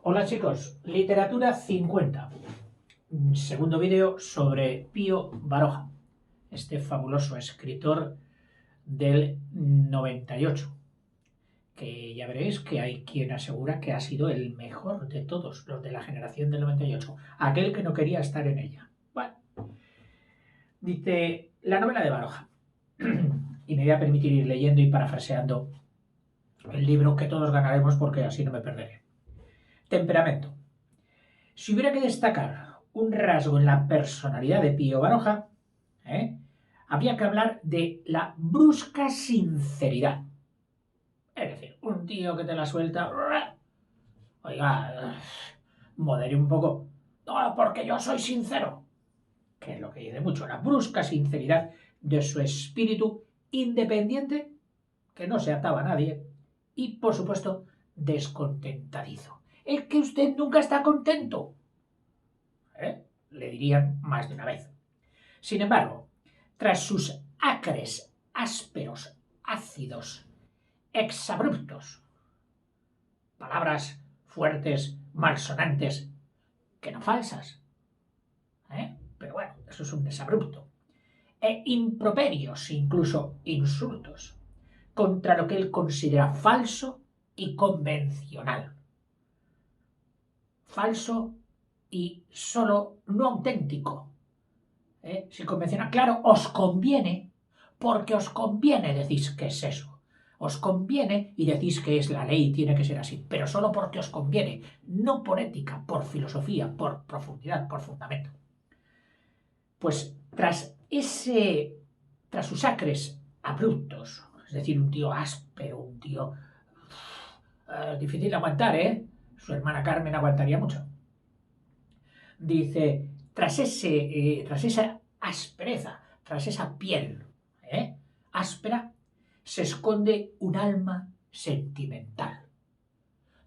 Hola chicos, literatura 50. Segundo vídeo sobre Pío Baroja, este fabuloso escritor del 98, que ya veréis que hay quien asegura que ha sido el mejor de todos los de la generación del 98, aquel que no quería estar en ella. Bueno, dice la novela de Baroja, y me voy a permitir ir leyendo y parafraseando el libro que todos ganaremos porque así no me perderé. Temperamento. Si hubiera que destacar un rasgo en la personalidad de Pío Baroja, habría que hablar de la brusca sinceridad. Es decir, un tío que te la suelta, oiga, modere un poco, no, porque yo soy sincero, que es lo que dice mucho, la brusca sinceridad de su espíritu independiente, que no se ataba a nadie, y por supuesto, descontentadizo. Es que usted nunca está contento. Le dirían más de una vez. Sin embargo, tras sus acres, ásperos, ácidos, exabruptos, palabras fuertes, malsonantes, que no falsas, pero bueno, eso es un desabrupto, e improperios, incluso insultos, contra lo que él considera falso y convencional. Falso y solo no auténtico. Si convencional, claro, os conviene, porque os conviene decís que es eso. Os conviene y decís que es la ley, tiene que ser así, pero solo porque os conviene, no por ética, por filosofía, por profundidad, por fundamento. Pues tras sus acres abruptos, es decir, un tío áspero, un tío difícil de aguantar, Su hermana Carmen aguantaría mucho. Dice, tras esa aspereza, tras esa piel áspera, se esconde un alma sentimental.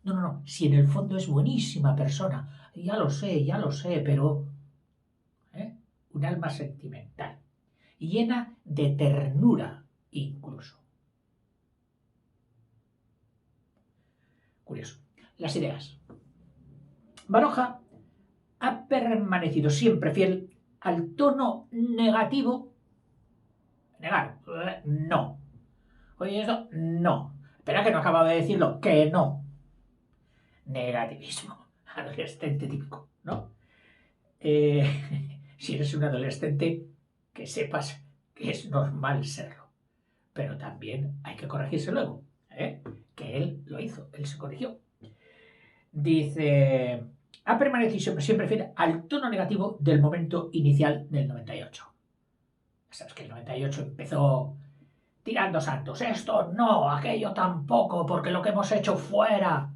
No, si en el fondo es buenísima persona, ya lo sé, pero un alma sentimental, llena de ternura incluso. Curioso. Las ideas. Baroja ha permanecido siempre fiel al tono negativo. Negar, no. Oye, eso, no. Espera que no acabo de decirlo, que no. Negativismo, adolescente típico, ¿no? Si eres un adolescente, que sepas que es normal serlo. Pero también hay que corregirse luego, que él lo hizo, él se corrigió. Dice, ha permanecido siempre fiel al tono negativo del momento inicial del 98. Sabes que el 98 empezó tirando santos. Esto no, aquello tampoco, porque lo que hemos hecho fuera.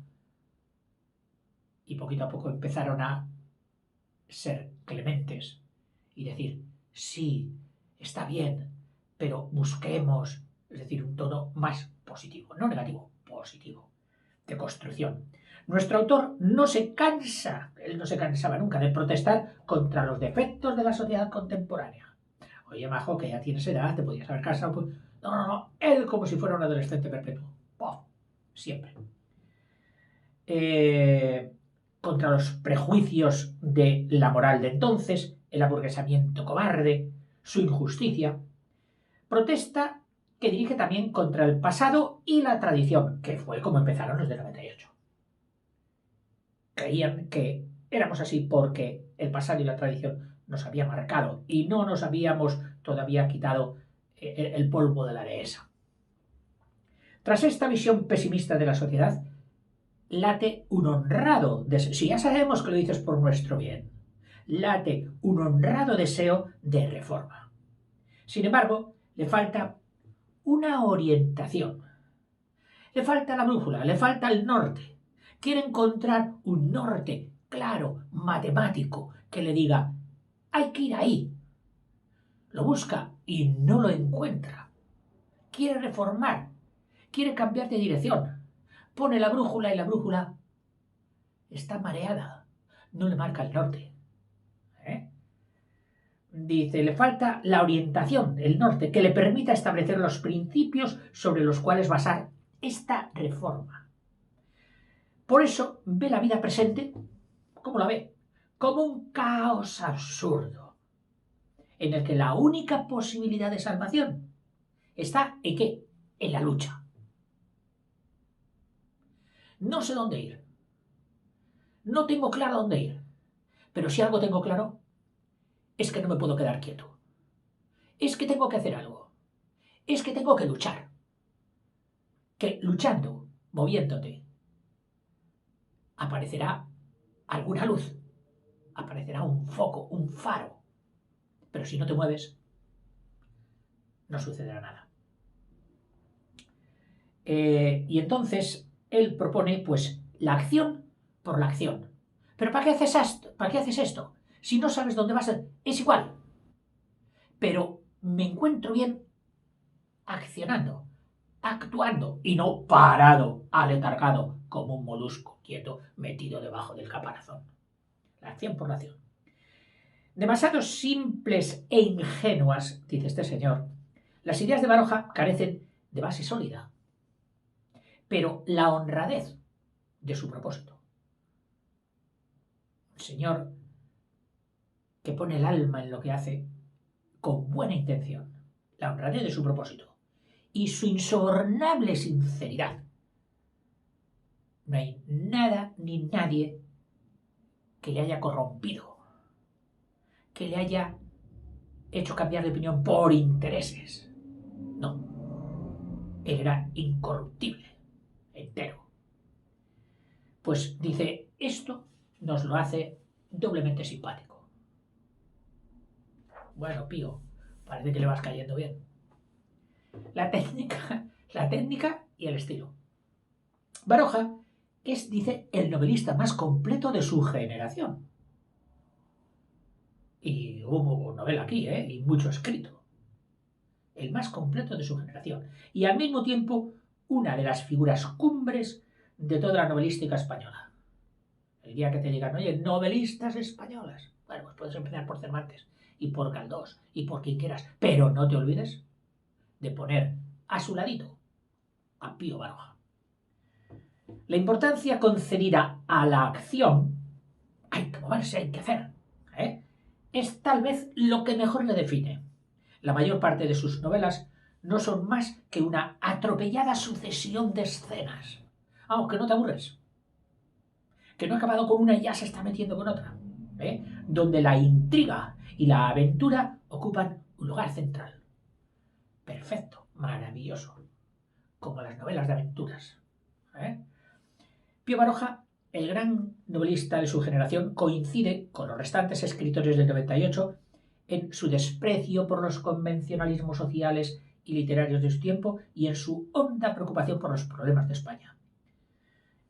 Y poquito a poco empezaron a ser clementes y decir, sí, está bien, pero busquemos, es decir, un tono más positivo, no negativo, positivo, de construcción. Nuestro autor no se cansa, él no se cansaba nunca de protestar contra los defectos de la sociedad contemporánea. Oye, majo, que ya tienes edad, te podías haber casado. Pues... No, él como si fuera un adolescente perpetuo. ¡Puf! Siempre. Contra los prejuicios de la moral de entonces, el aburguesamiento cobarde, su injusticia. Protesta que dirige también contra el pasado y la tradición, que fue como empezaron los del 98. Creían que éramos así porque el pasado y la tradición nos había marcado y no nos habíamos todavía quitado el polvo de la dehesa. Tras esta visión pesimista de la sociedad, late un honrado deseo, si ya sabemos que lo dices por nuestro bien, late un honrado deseo de reforma. Sin embargo, le falta una orientación, le falta la brújula, le falta el norte. Quiere encontrar un norte claro, matemático, que le diga, hay que ir ahí. Lo busca y no lo encuentra. Quiere reformar, quiere cambiar de dirección. Pone la brújula y la brújula está mareada, no le marca el norte. Dice, le falta la orientación, el norte, que le permita establecer los principios sobre los cuales basar esta reforma. Por eso ve la vida presente, ¿cómo la ve? Como un caos absurdo, en el que la única posibilidad de salvación está en ¿qué? En la lucha. No sé dónde ir. No tengo claro dónde ir. Pero si algo tengo claro, es que no me puedo quedar quieto. Es que tengo que hacer algo. Es que tengo que luchar. Que luchando, moviéndote, aparecerá alguna luz. Aparecerá un foco, un faro. Pero si no te mueves, no sucederá nada. Y entonces él propone, pues, la acción por la acción. ¿Pero para qué haces esto? ¿Para qué haces esto? Si no sabes dónde vas, es igual. Pero me encuentro bien accionando, actuando y no parado, aletargado, como un molusco quieto metido debajo del caparazón. La acción por la acción. Demasiado simples e ingenuas, dice este señor, las ideas de Baroja carecen de base sólida, pero la honradez de su propósito. Un señor que pone el alma en lo que hace con buena intención, la honradez de su propósito y su insobornable sinceridad. No hay nada ni nadie que le haya corrompido, que le haya hecho cambiar de opinión por intereses. No, él era incorruptible, entero. Pues dice, esto nos lo hace doblemente simpático. Bueno, Pío, parece que le vas cayendo bien. La técnica y el estilo. Baroja es, dice, el novelista más completo de su generación. Y hubo novela aquí, y mucho escrito. El más completo de su generación. Y al mismo tiempo, una de las figuras cumbres de toda la novelística española. El día que te digan, oye, novelistas españolas. Bueno, pues puedes empezar por Cervantes y por Galdós y por quien quieras. Pero no te olvides de poner a su ladito a Pío Baroja. La importancia concedida a la acción, hay que moverse, hay que hacer, es tal vez lo que mejor le define. La mayor parte de sus novelas no son más que una atropellada sucesión de escenas. Aunque no te aburres. Que no ha acabado con una y ya se está metiendo con otra. Donde la intriga y la aventura ocupan un lugar central. Perfecto, maravilloso. Como las novelas de aventuras. Pío Baroja, el gran novelista de su generación, coincide con los restantes escritores del 98 en su desprecio por los convencionalismos sociales y literarios de su tiempo y en su honda preocupación por los problemas de España.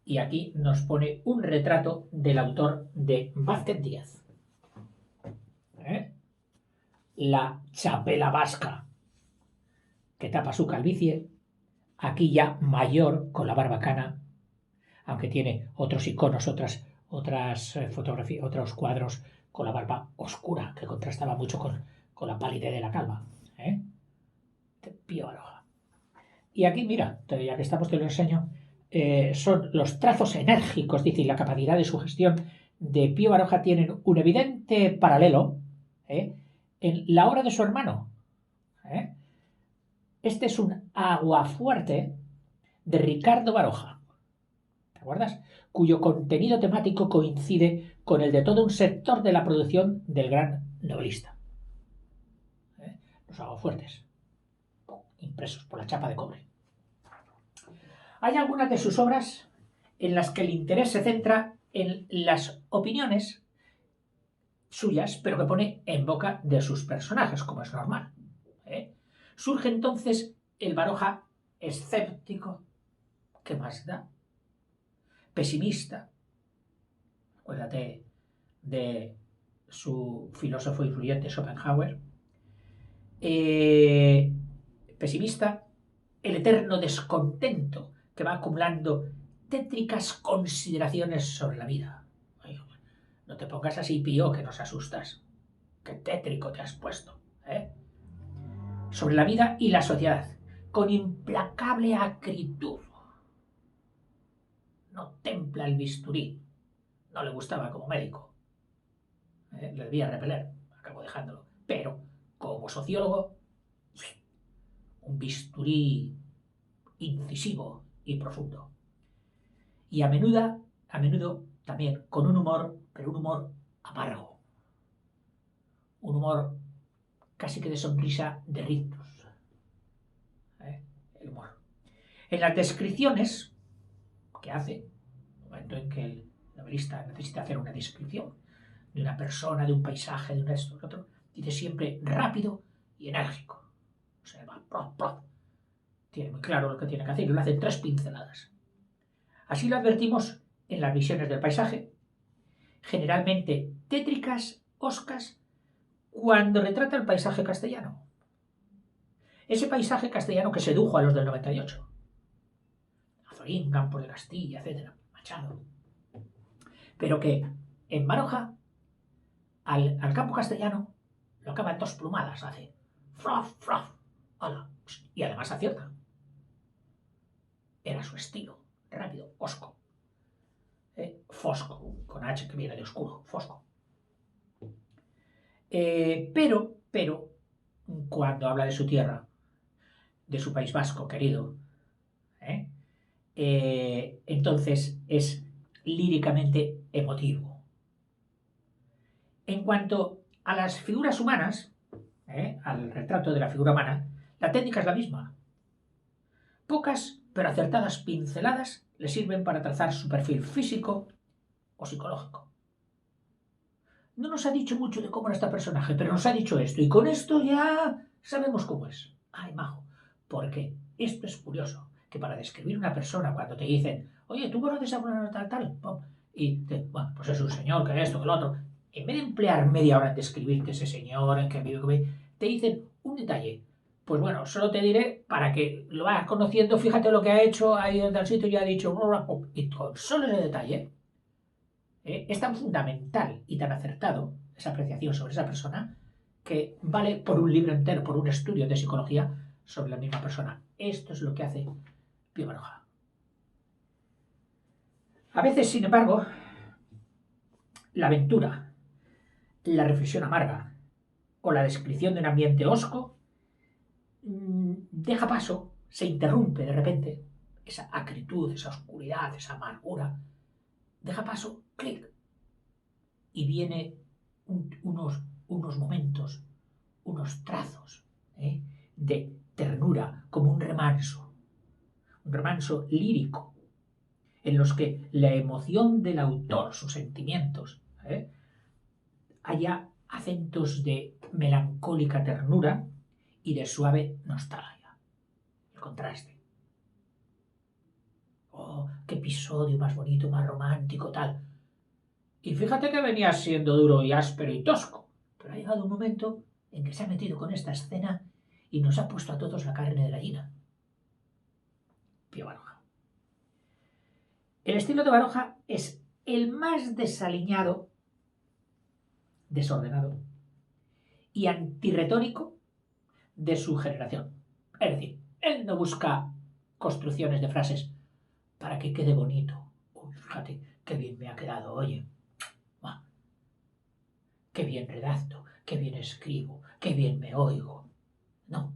Y aquí nos pone un retrato del autor de Vázquez Díaz. La chapela vasca que tapa su calvicie, aquí ya mayor con la barbacana, aunque tiene otros iconos, otras fotografías, otros cuadros con la barba oscura, que contrastaba mucho con la palidez de la calva. Pío Baroja. Y aquí, mira, ya que estamos te lo enseño, son los trazos enérgicos, dice, y la capacidad de sugestión de Pío Baroja tienen un evidente paralelo en la obra de su hermano. Este es un aguafuerte de Ricardo Baroja. ¿Te acuerdas? Cuyo contenido temático coincide con el de todo un sector de la producción del gran novelista. Los aguafuertes, impresos por la chapa de cobre. Hay algunas de sus obras en las que el interés se centra en las opiniones suyas, pero que pone en boca de sus personajes, como es normal. Surge entonces el Baroja escéptico, ¿qué más da? Pesimista. Acuérdate de su filósofo influyente Schopenhauer. Pesimista, el eterno descontento que va acumulando tétricas consideraciones sobre la vida. Ay, no te pongas así, Pío, que nos asustas. Qué tétrico te has puesto. Sobre la vida y la sociedad, con implacable acritud. no templa el bisturí. No le gustaba como médico. Le debía repeler, acabó dejándolo. Pero, como sociólogo, un bisturí incisivo y profundo. Y a menudo también con un humor, pero un humor amargo. Un humor casi que de sonrisa de rictus. El humor. En las descripciones que hace, en el momento en que el novelista necesita hacer una descripción de una persona, de un paisaje, de un esto, de otro, dice siempre rápido y enérgico. O sea, va, prof, prof. Tiene muy claro lo que tiene que hacer y lo hace en 3 pinceladas. Así lo advertimos en las visiones del paisaje, generalmente tétricas, hoscas, cuando retrata el paisaje castellano. Ese paisaje castellano que sedujo a los del 98. Azorín, Campos de Castilla, etc. Machado. Pero que en Baroja, al campo castellano, lo acaba en 2 plumadas, hace frof, frof, hola, y además acierta. Era su estilo, rápido, osco. Fosco, con H que viene de oscuro, fosco. Pero, cuando habla de su tierra, de su País Vasco querido, entonces es líricamente emotivo. En cuanto a las figuras humanas, al retrato de la figura humana, la técnica es la misma. Pocas pero acertadas pinceladas le sirven para trazar su perfil físico o psicológico. No nos ha dicho mucho de cómo era este personaje, pero nos ha dicho esto, y con esto ya sabemos cómo es. Ay, majo, porque esto es curioso, que para describir una persona, cuando te dicen, oye, ¿tú conoces a una tal, y bueno, pues es un señor, que esto, que lo otro, en vez de emplear media hora en describirte ese señor, en que vive, te dicen un detalle. Pues bueno, solo te diré, para que lo vayas conociendo, fíjate lo que ha hecho, ahí en tal sitio ya ha dicho, y con solo ese detalle, es tan fundamental y tan acertado esa apreciación sobre esa persona que vale por un libro entero, por un estudio de psicología sobre la misma persona. Esto es lo que hace Pío Baroja. A veces, sin embargo, la aventura, la reflexión amarga o la descripción de un ambiente hosco deja paso, se interrumpe de repente esa acritud, esa oscuridad, esa amargura, deja paso, clic, y viene unos momentos, unos trazos de ternura, como un remanso lírico, en los que la emoción del autor, sus sentimientos, haya acentos de melancólica ternura y de suave nostalgia. El contraste. Oh, qué episodio más bonito, más romántico, tal. Y fíjate que venía siendo duro y áspero y tosco, pero ha llegado un momento en que se ha metido con esta escena y nos ha puesto a todos la carne de gallina. Pío Baroja. El estilo de Baroja es el más desaliñado, desordenado y antirretórico de su generación. Es decir, él no busca construcciones de frases para que quede bonito. Uy, fíjate, qué bien me ha quedado, oye. Qué bien redacto, qué bien escribo, qué bien me oigo. No.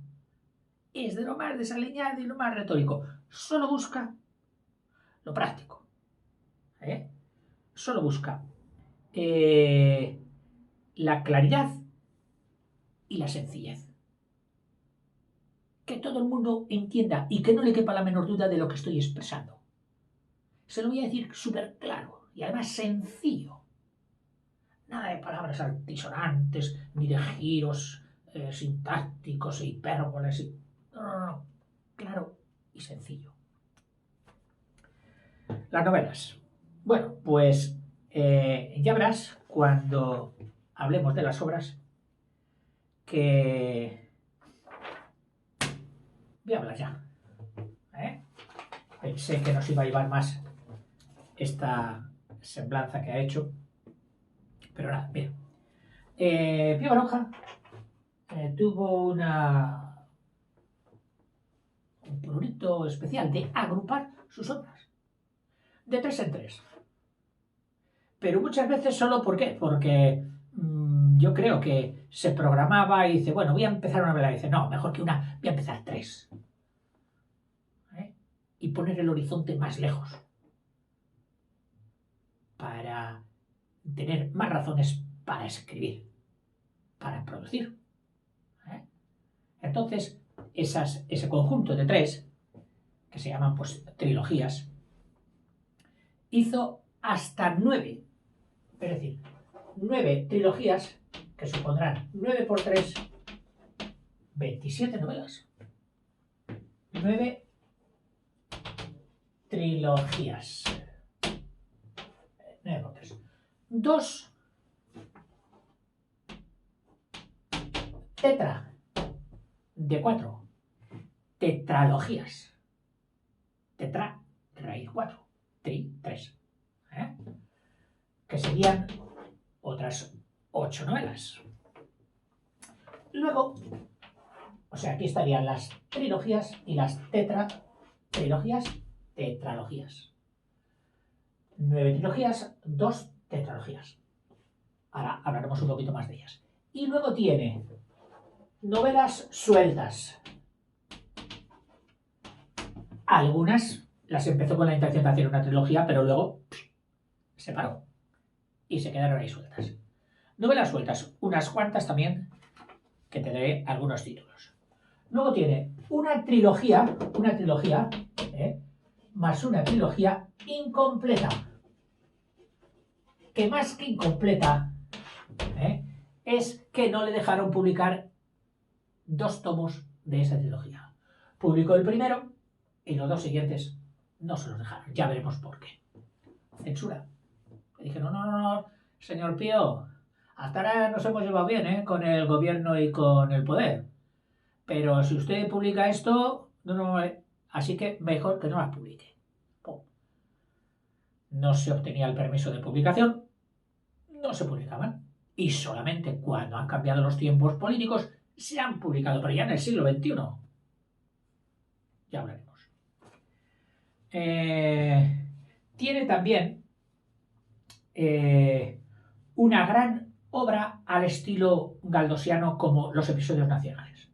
Es de lo más desaliñado y lo más retórico. Solo busca lo práctico. Solo busca la claridad y la sencillez. Que todo el mundo entienda y que no le quepa la menor duda de lo que estoy expresando. Se lo voy a decir súper claro y además sencillo. Nada de palabras altisonantes, ni de giros sintácticos e hipérboles. No. Claro y sencillo. Las novelas. Bueno, pues ya verás cuando hablemos de las obras que... Voy a hablar ya. Pensé que nos iba a llevar más esta semblanza que ha hecho, pero nada, mira. Pío Baroja tuvo un prurito especial de agrupar sus obras. de 3 en 3. Pero muchas veces solo, ¿por qué? Porque yo creo que se programaba y dice, bueno, voy a empezar una novela. Y dice, no, mejor que una, voy a empezar 3. Y poner el horizonte más lejos para tener más razones para escribir, para producir. Entonces, ese conjunto de 3, que se llaman pues trilogías, hizo hasta 9, es decir, 9 trilogías que supondrán 9 por 3, 27 novelas. 9 trilogías. 9 por 3. 2 tetra de 4. Tetralogías. Tetra, raíz 4. Tri, 3. Que serían otras 8 novelas. Luego, o sea, aquí estarían las trilogías y las trilogías, tetralogías. 9 trilogías, 2 tetralogías. Ahora hablaremos un poquito más de ellas. Y luego tiene novelas sueltas. Algunas las empezó con la intención de hacer una trilogía, pero luego se paró y se quedaron ahí sueltas. Novelas sueltas, unas cuantas también, que te daré algunos títulos. Luego tiene una trilogía, más una trilogía incompleta, que más que incompleta, es que no le dejaron publicar 2 tomos de esa trilogía. Publicó el primero y los 2 siguientes no se los dejaron. Ya veremos por qué. Censura. Le dijeron, no, señor Pío, hasta ahora nos hemos llevado bien con el gobierno y con el poder. Pero si usted publica esto, no, así que mejor que no las publique. No se obtenía el permiso de publicación, no se publicaban. Y solamente cuando han cambiado los tiempos políticos se han publicado, pero ya en el siglo XXI. Ya hablaremos. Tiene también una gran obra al estilo galdosiano como los episodios nacionales.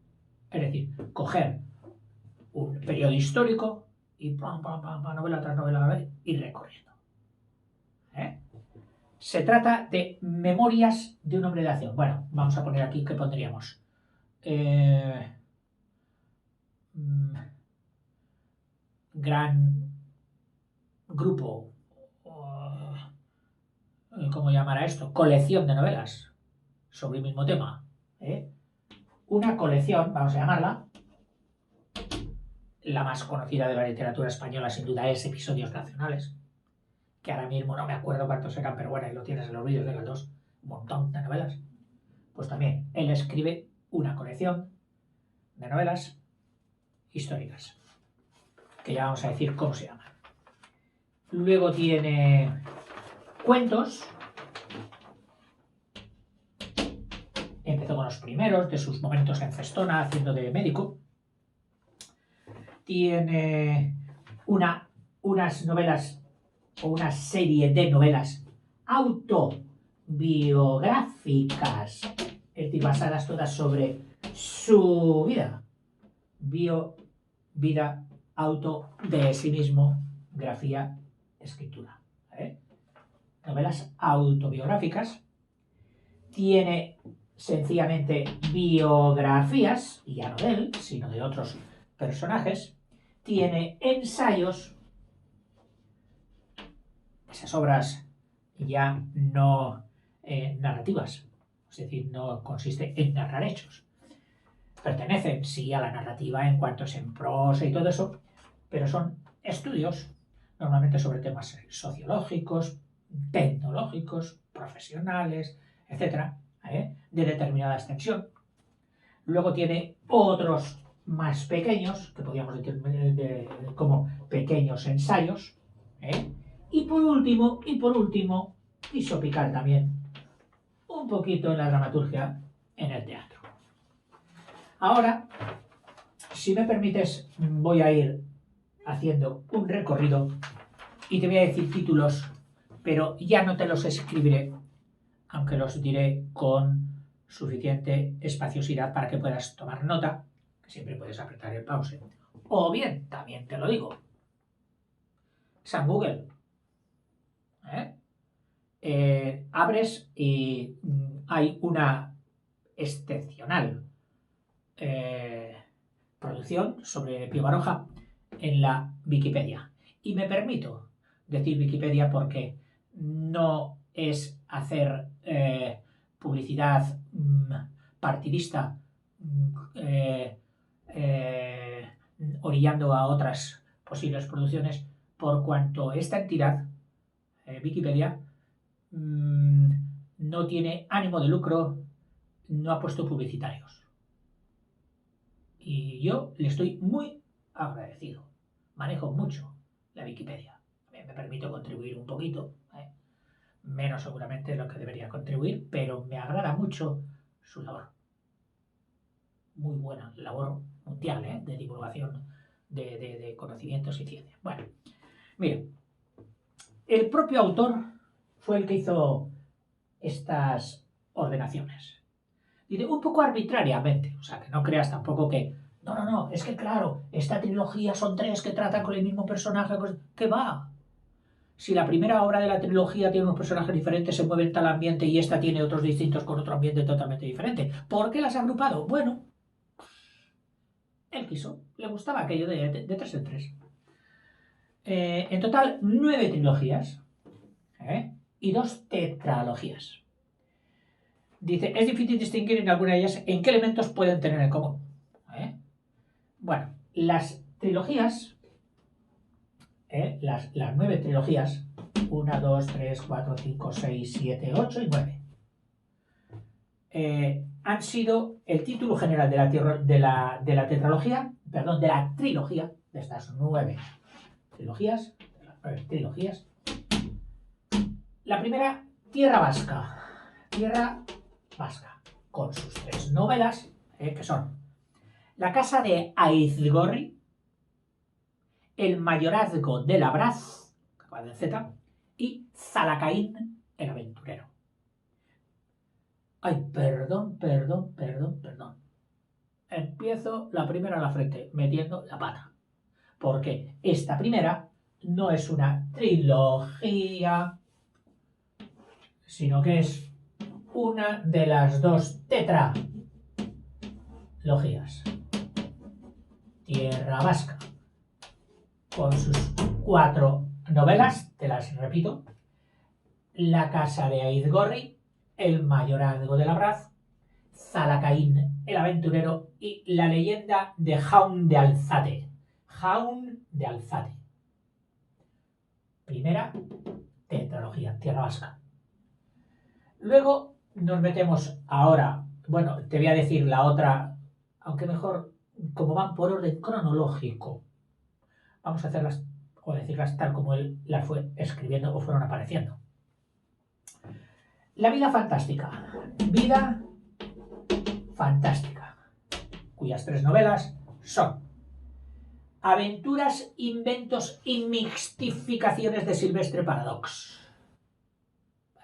Es decir, coger un periodo histórico y novela tras novela y recorriendo. Se trata de Memorias de un hombre de acción. Bueno, vamos a poner aquí, ¿qué pondríamos? Gran grupo, ¿cómo llamar a esto? Colección de novelas sobre el mismo tema. Una colección, vamos a llamarla. La más conocida de la literatura española sin duda es Episodios Nacionales, que ahora mismo no me acuerdo cuántos eran, pero bueno, ahí lo tienes en los vídeos de Galdós, un montón de novelas. Pues también él escribe una colección de novelas históricas, que ya vamos a decir cómo se llama. Luego tiene cuentos. Empezó con los primeros de sus momentos en Festona haciendo de médico. Tiene unas novelas o una serie de novelas autobiográficas, es decir, basadas todas sobre su vida. Vida, auto de sí mismo, grafía, escritura. Novelas autobiográficas. Tiene sencillamente biografías, y ya no de él, sino de otros personajes. Tiene ensayos. Esas obras ya no narrativas, es decir, no consiste en narrar hechos. Pertenecen, sí, a la narrativa en cuanto es en prosa y todo eso, pero son estudios, normalmente sobre temas sociológicos, tecnológicos, profesionales, etcétera, de determinada extensión. Luego tiene otros más pequeños, que podríamos decir como pequeños ensayos, y por último, quiso picar también un poquito en la dramaturgia en el teatro. Ahora, si me permites, voy a ir haciendo un recorrido y te voy a decir títulos, pero ya no te los escribiré, aunque los diré con suficiente espaciosidad para que puedas tomar nota, que siempre puedes apretar el pause. O bien, también te lo digo, San Google, abres y hay una excepcional producción sobre Pío Baroja en la Wikipedia. Y me permito decir Wikipedia porque no es hacer publicidad partidista orillando a otras posibles producciones, por cuanto esta entidad, Wikipedia, no tiene ánimo de lucro, no ha puesto publicitarios. Y yo le estoy muy agradecido. Manejo mucho la Wikipedia. Me permito contribuir un poquito, menos seguramente de lo que debería contribuir, pero me agrada mucho su labor. Muy buena labor mundial, de divulgación de conocimientos y ciencia. Bueno, miren, el propio autor fue el que hizo estas ordenaciones. Dice, un poco arbitrariamente, o sea, que no creas tampoco que, no, es que claro, esta trilogía son 3 que tratan con el mismo personaje, ¿qué va? Si la primera obra de la trilogía tiene unos personajes diferentes, se mueve en tal ambiente y esta tiene otros distintos con otro ambiente totalmente diferente. ¿Por qué las ha agrupado? Bueno, él quiso, le gustaba aquello de 3 en 3. En total, 9 trilogías y 2 tetralogías. Dice, es difícil distinguir en alguna de ellas en qué elementos pueden tener en común. Bueno, las trilogías, las 9 trilogías, 1, 2, 3, 4, 5, 6, 7, 8 y 9, han sido el título general de la tetralogía, perdón, de la trilogía, de estas 9 trilogías, La primera, Tierra Vasca, con sus 3 novelas, que son La casa de Aizgorri, El mayorazgo de Labraz, que va de Z, y Zalacaín, el aventurero. Ay, perdón. Empiezo la primera a la frente, metiendo la pata. Porque esta primera no es una trilogía, sino que es una de las 2 tetralogías. Tierra Vasca, con sus 4 novelas, te las repito: La casa de Aizgorri, El mayorazgo de Labraz, Zalacaín, el aventurero y La leyenda de Jaun de Alzate. Primera tetralogía, Tierra Vasca. Luego nos metemos ahora, bueno, te voy a decir la otra, aunque mejor, como van por orden cronológico, vamos a hacerlas o decirlas tal como él las fue escribiendo o fueron apareciendo. La vida fantástica, cuyas 3 novelas son Aventuras, inventos y mixtificaciones de Silvestre Paradox.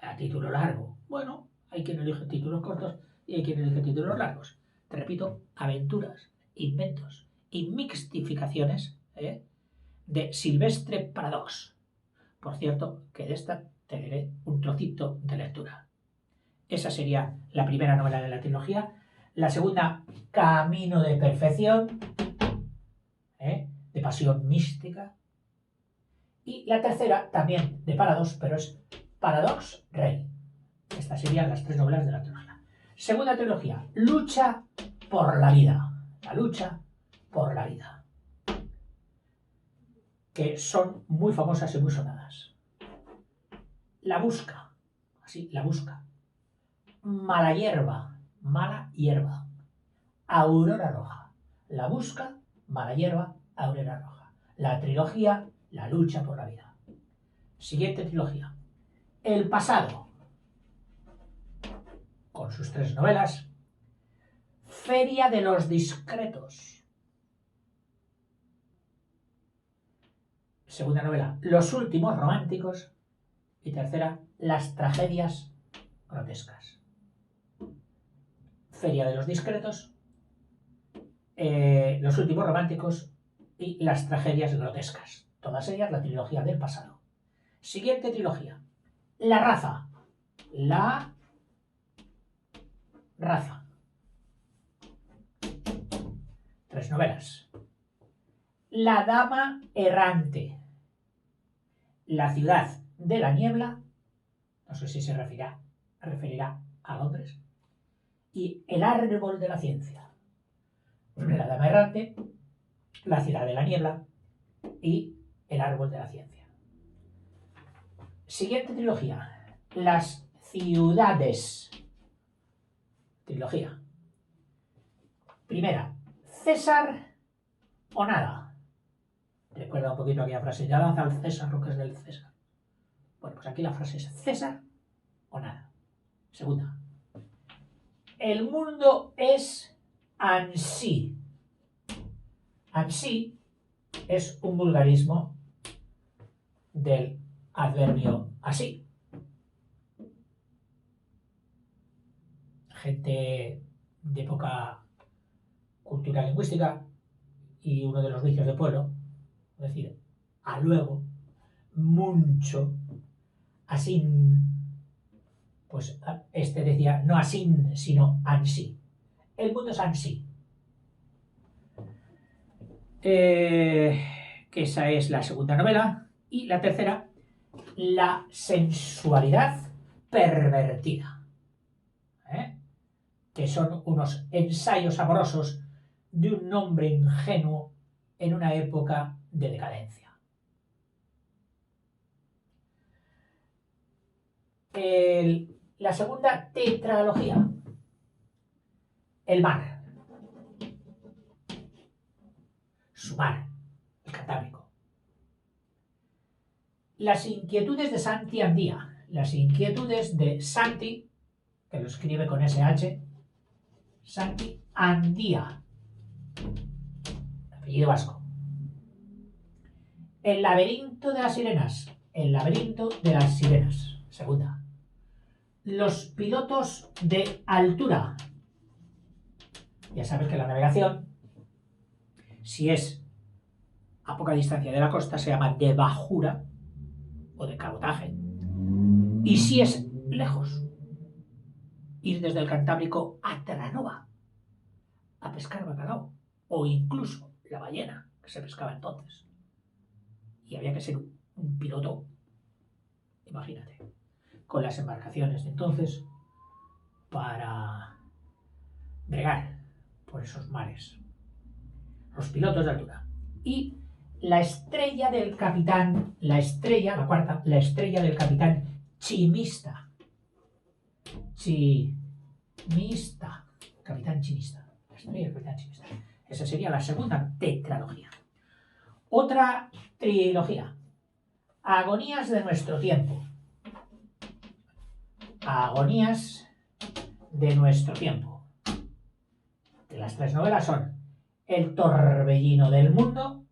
A título largo. Bueno, hay quien elige títulos cortos y hay quien elige títulos largos. Te repito, aventuras, inventos y mixtificaciones de Silvestre Paradox. Por cierto, que de esta te daré un trocito de lectura. Esa sería la primera novela de la trilogía. La segunda, Camino de Perfección, de pasión mística. Y la tercera, también de Paradox, pero es Paradox Rey. Estas serían las 3 novelas de la trilogía. Segunda trilogía, Lucha por la vida. La lucha por la vida. Que son muy famosas y muy sonadas. La busca. Así, la busca. Mala hierba. Aurora roja. La busca, mala hierba, aurora roja. La trilogía, la lucha por la vida. Siguiente trilogía, El pasado, con sus 3 novelas. Feria de los discretos. Segunda novela, Los últimos románticos. Y tercera, Las tragedias grotescas. Feria de los discretos, Los últimos románticos y Las tragedias grotescas. Todas ellas la trilogía del pasado. Siguiente trilogía, La raza. La raza. 3 novelas. La dama errante. La ciudad de la niebla. No sé si se referirá a Londres. Y El árbol de la ciencia. La dama errante, La ciudad de la niebla y El árbol de la ciencia. Siguiente trilogía, Las ciudades. Trilogía. Primera, César o nada. Recuerda un poquito aquella frase, ya lanza al César lo que es del César. Bueno, pues aquí la frase es César o nada. Segunda, el mundo es ansí. Ansí es un vulgarismo del adverbio así. Gente de poca cultura lingüística y uno de los vicios de pueblo, es decir, a luego, mucho, así, pues este decía no así, sino ansí. El mundo es ansí. Que esa es la segunda novela. Y la tercera, La sensualidad pervertida. Que son unos ensayos amorosos de un hombre ingenuo en una época de decadencia. La segunda tetralogía, El mar. Su mar, el Cantábrico. Las inquietudes de Santi Andía. Las inquietudes de Santi, que lo escribe con SH, Santi Andía, apellido vasco. El laberinto de las sirenas. El laberinto de las sirenas. Segunda. Los pilotos de altura. Ya sabes que la navegación, si es a poca distancia de la costa, se llama de bajura o de cabotaje. Y si es lejos, ir desde el Cantábrico a Terranova a pescar bacalao o incluso la ballena que se pescaba entonces. Y había que ser un piloto, imagínate, con las embarcaciones de entonces para bregar por esos mares. Los pilotos de altura. Y la estrella del capitán, la estrella, la cuarta, la estrella del capitán chimista. Chimista. Capitán chimista. La estrella del capitán chimista. Esa sería la segunda tetralogía. Otra trilogía. Agonías de nuestro tiempo. Agonías de nuestro tiempo. De las 3 novelas son El torbellino del mundo,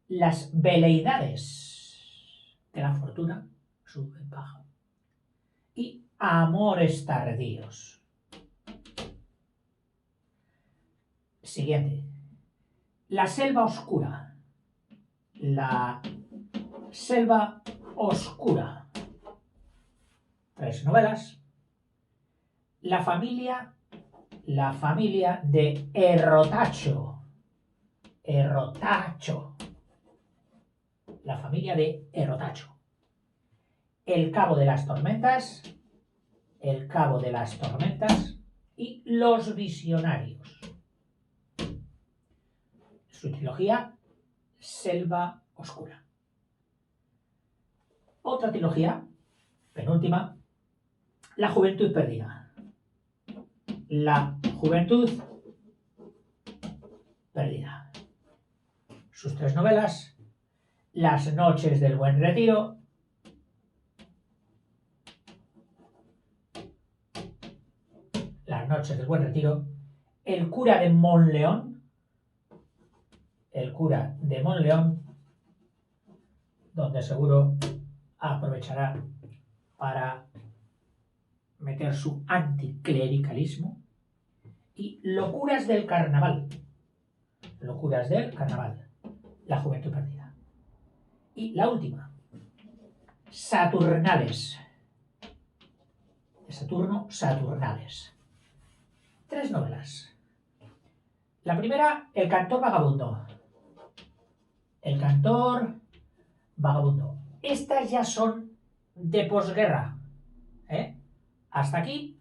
Las veleidades de la fortuna, sube, baja, y Amores tardíos. Siguiente. La selva oscura. La selva oscura. 3 novelas. La familia de Errotacho. Errotacho. La familia de Errotacho. El cabo de las tormentas. El cabo de las tormentas y Los visionarios. Su trilogía, Selva oscura. Otra trilogía, penúltima, La juventud perdida. La juventud perdida. Sus 3 novelas, Las noches del buen retiro, Las noches del buen retiro, El cura de Monleón, El cura de Monleón donde seguro aprovechará para meter su anticlericalismo, y Locuras del Carnaval. Locuras del Carnaval. La juventud perdida. Y la última, Saturnales. De Saturno, Saturnales. 3 novelas. La primera, El cantor vagabundo. El cantor vagabundo. Estas ya son de posguerra. Hasta aquí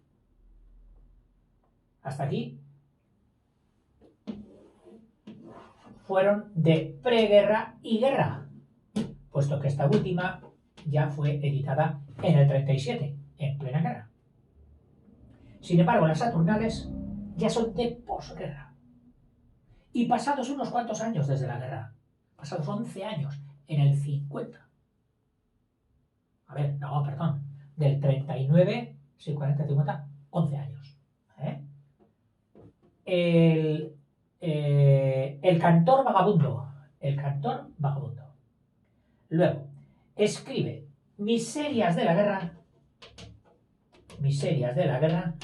fueron de preguerra y guerra, puesto que esta última ya fue editada en el 37, en plena guerra. Sin embargo, las Saturnales ya son de posguerra. Y pasados unos cuantos años desde la guerra, pasados 11 años, en el 50. Del 39, sí, 40, 50, 11 años. El cantor vagabundo. El cantor vagabundo. Luego, escribe Miserias de la guerra. Miserias de la guerra.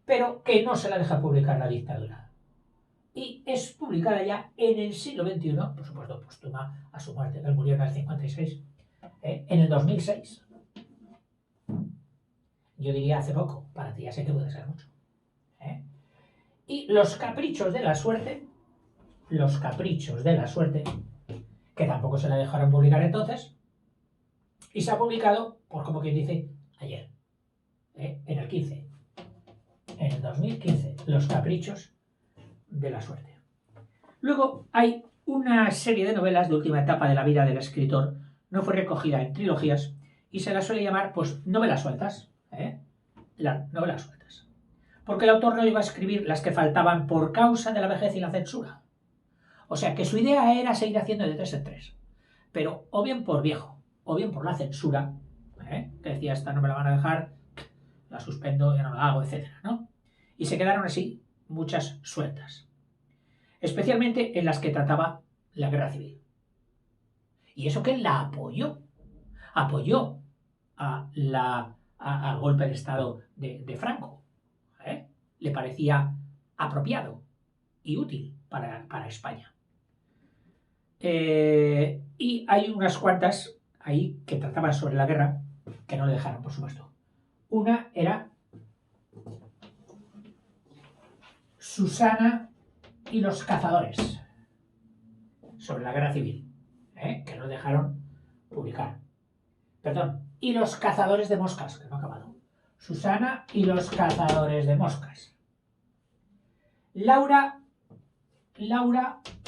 Pero que no se la deja publicar la dictadura. Y es publicada ya en el siglo XXI, por supuesto, póstuma a su muerte, él murió en el 56, en el 2006. Yo diría hace poco, para ti ya sé que puede ser mucho. Y Los caprichos de la suerte, que tampoco se la dejaron publicar entonces, y se ha publicado, pues como quien dice, ayer, en el 15, en el 2015, Los caprichos de la suerte. Luego hay una serie de novelas de última etapa de la vida del escritor, no fue recogida en trilogías, y se la suele llamar, pues, novelas sueltas, las novelas sueltas. Porque el autor no iba a escribir las que faltaban por causa de la vejez y la censura. O sea que su idea era seguir haciendo de 3 en 3. Pero o bien por viejo, o bien por la censura, que decía, esta no me la van a dejar, la suspendo, ya no la hago, etc., ¿no? Y se quedaron así muchas sueltas. Especialmente en las que trataba la guerra civil. Y eso que la apoyó. Apoyó al golpe de Estado de Franco. Le parecía apropiado y útil para España. Y hay unas cuantas ahí que trataban sobre la guerra que no le dejaron, por supuesto. Una era Susana y los cazadores, sobre la guerra civil, que no dejaron publicar. Perdón, y los cazadores de moscas, que no ha acabado. Susana y los cazadores de moscas. Laura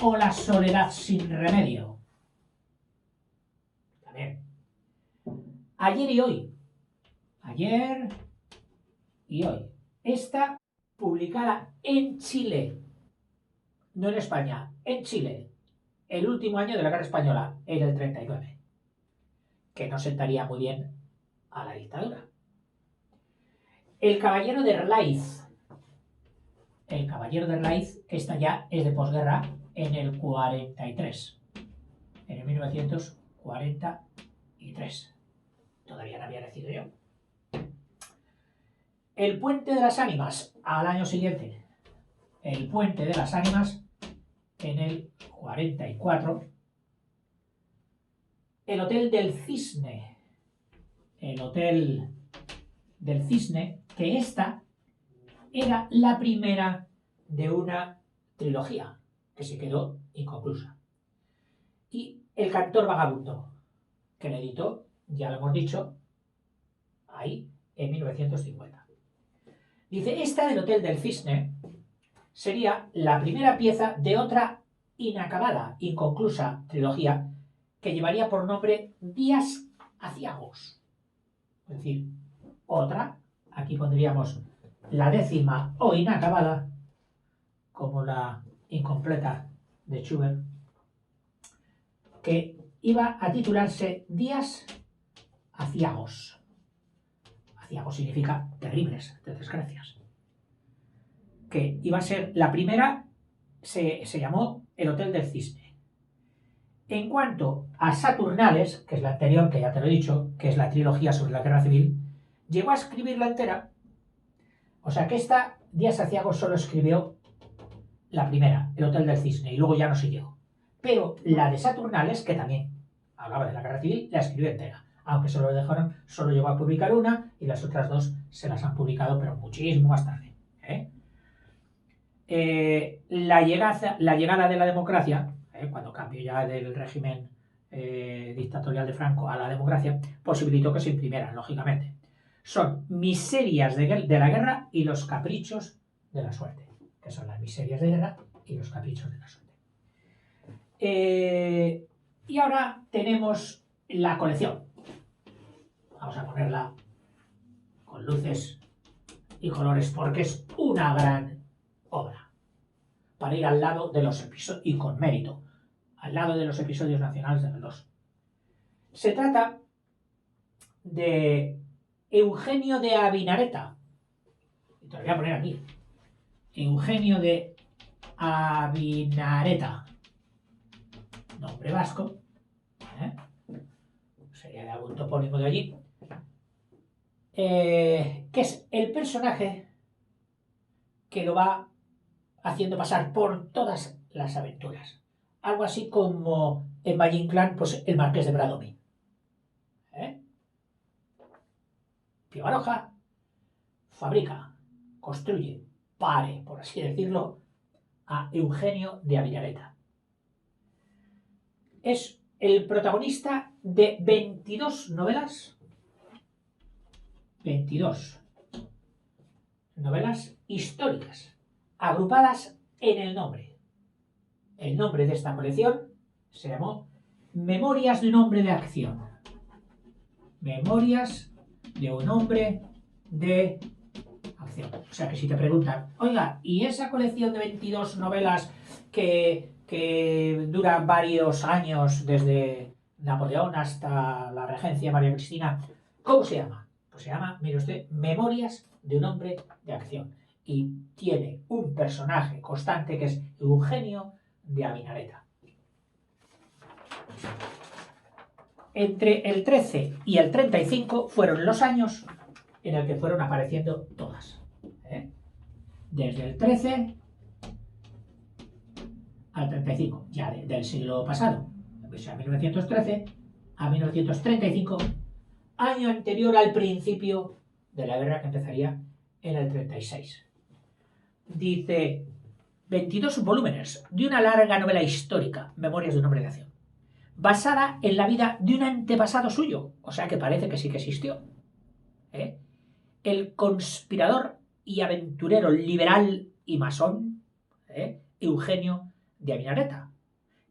o la soledad sin remedio. También. Ayer y hoy. Ayer y hoy. Esta publicada en Chile, no en España, en Chile, el último año de la guerra española, en el 39, que no sentaría muy bien a la dictadura. El caballero de Erlaiz. El caballero de Erlaiz, esta ya es de posguerra, en el 43. En el 1943. Todavía no había nacido yo. El puente de las ánimas, al año siguiente. El puente de las ánimas, en el 44. El hotel del cisne. El hotel del cisne, que esta era la primera de una trilogía que se quedó inconclusa. Y El cantor vagabundo, que le editó, ya lo hemos dicho, ahí en 1950. Dice, esta del Hotel del Cisne sería la primera pieza de otra inacabada, inconclusa trilogía que llevaría por nombre Días aciagos. Es decir, otra, aquí pondríamos la 10ª o inacabada, como la incompleta de Schubert, que iba a titularse Días aciagos. Aciagos significa terribles, de desgracias. Que iba a ser la primera, se llamó El Hotel del Cisne. En cuanto a Saturnales, que es la anterior, que ya te lo he dicho, que es la trilogía sobre la guerra civil, llegó a escribirla entera. O sea que esta, Díaz Aciago solo escribió la primera, El Hotel del Cisne, y luego ya no siguió. Pero la de Saturnales, que también hablaba de la guerra civil, la escribió entera. Aunque solo llegó a publicar una, y las otras dos se las han publicado, pero muchísimo más tarde. La llegada de la democracia, cuando cambió ya del régimen dictatorial de Franco a la democracia, posibilitó que se imprimieran, lógicamente. Son Miserias de la guerra y los caprichos de la suerte, que son las miserias de guerra y los caprichos de la suerte. Y ahora tenemos la colección. Vamos a ponerla con luces y colores porque es una gran obra. Para ir al lado de los episodios, y con mérito, al lado de los episodios nacionales de Galdós. Se trata de Eugenio de Avinareta. Y te lo voy a poner aquí. Eugenio de Avinareta. Nombre vasco. Sería de algún topónimo de allí. Que es el personaje que lo va haciendo pasar por todas las aventuras. Algo así como en Valle Inclán, pues el Marqués de Bradomín. Pío Baroja fabrica, construye, por así decirlo, a Eugenio de Avinareta. Es el protagonista de 22 novelas. 22 novelas históricas, agrupadas en el nombre. El nombre de esta colección se llamó Memorias de un hombre de acción. Memorias de un hombre de acción. O sea que si te preguntan, oiga, ¿y esa colección de 22 novelas que dura varios años desde Napoleón hasta la regencia de María Cristina, cómo se llama? Pues se llama, mire usted, Memorias de un hombre de acción. Y tiene un personaje constante que es Eugenio de Avinareta. Entre el 13 y el 35 fueron los años en el que fueron apareciendo todas. Desde el 13 al 35, ya del siglo pasado, o sea, 1913 a 1935, año anterior al principio de la guerra que empezaría en el 36. Dice, 22 volúmenes de una larga novela histórica, Memorias de un hombre de acción, basada en la vida de un antepasado suyo, o sea que parece que sí que existió. El conspirador y aventurero liberal y masón, Eugenio de Avinareta,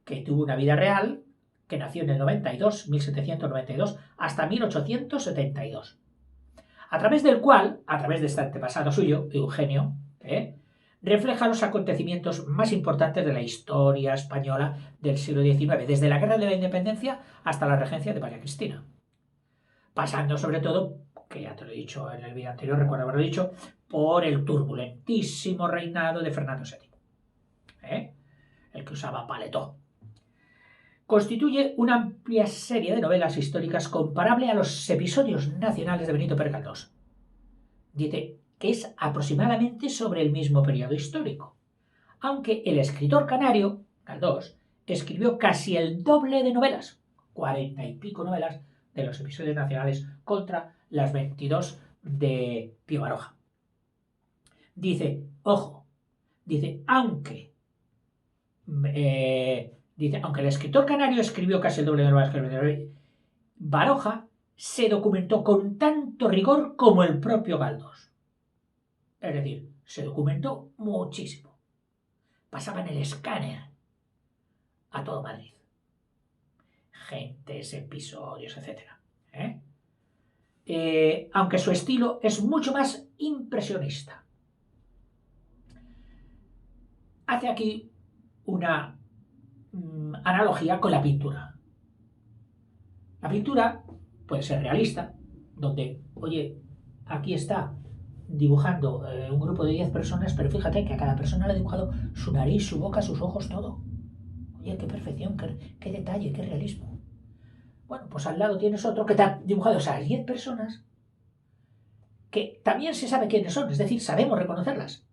que tuvo una vida real, que nació en el 1792, hasta 1872, a través del cual, a través de este antepasado suyo, Eugenio, refleja los acontecimientos más importantes de la historia española del siglo XIX, desde la Guerra de la Independencia hasta la regencia de María Cristina, pasando sobre todo, que ya te lo he dicho en el vídeo anterior, recuerdo haberlo dicho, por el turbulentísimo reinado de Fernando VII, el que usaba paletó. Constituye una amplia serie de novelas históricas comparable a los episodios nacionales de Benito Pérez Galdós. Dice que es aproximadamente sobre el mismo periodo histórico, aunque el escritor canario, Galdós, escribió casi el doble de novelas, 40 y pico novelas, de los episodios nacionales contra las 22 de Pío Baroja. Dice, ojo, aunque el escritor canario escribió casi el doble de novelas que el Baroja se documentó con tanto rigor como el propio Galdós. Es decir, se documentó muchísimo. Pasaba en el escáner a todo Madrid. Gentes, episodios, etc. Aunque su estilo es mucho más impresionista. Hace aquí una analogía con la pintura. La pintura puede ser realista, donde, oye, aquí está dibujando un grupo de 10 personas, pero fíjate que a cada persona le ha dibujado su nariz, su boca, sus ojos, todo. Oye, qué perfección, qué detalle, qué realismo. Bueno, pues al lado tienes otro que te ha dibujado esas 10 personas que también se sabe quiénes son, es decir, sabemos reconocerlas.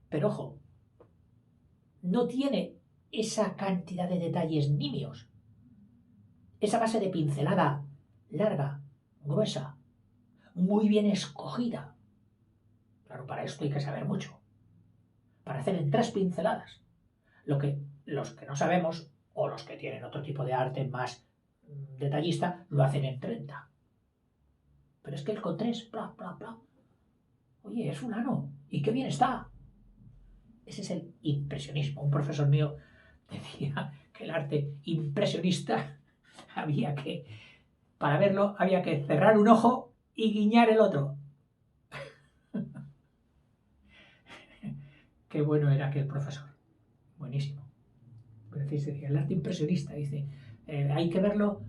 Pero ojo, no tiene esa cantidad de detalles nimios, esa base de pincelada larga, gruesa, muy bien escogida. Claro, para esto hay que saber mucho. Para hacer en 3 pinceladas. Los que no sabemos, o los que tienen otro tipo de arte más detallista, lo hacen en 30. Pero es que él con 3, bla, bla, bla. Oye, es fulano. ¿Y qué bien está? Ese es el impresionismo. Un profesor mío decía que el arte impresionista para verlo, había que cerrar un ojo y guiñar el otro. Qué bueno era aquel profesor. Buenísimo. El arte impresionista, dice, hay que verlo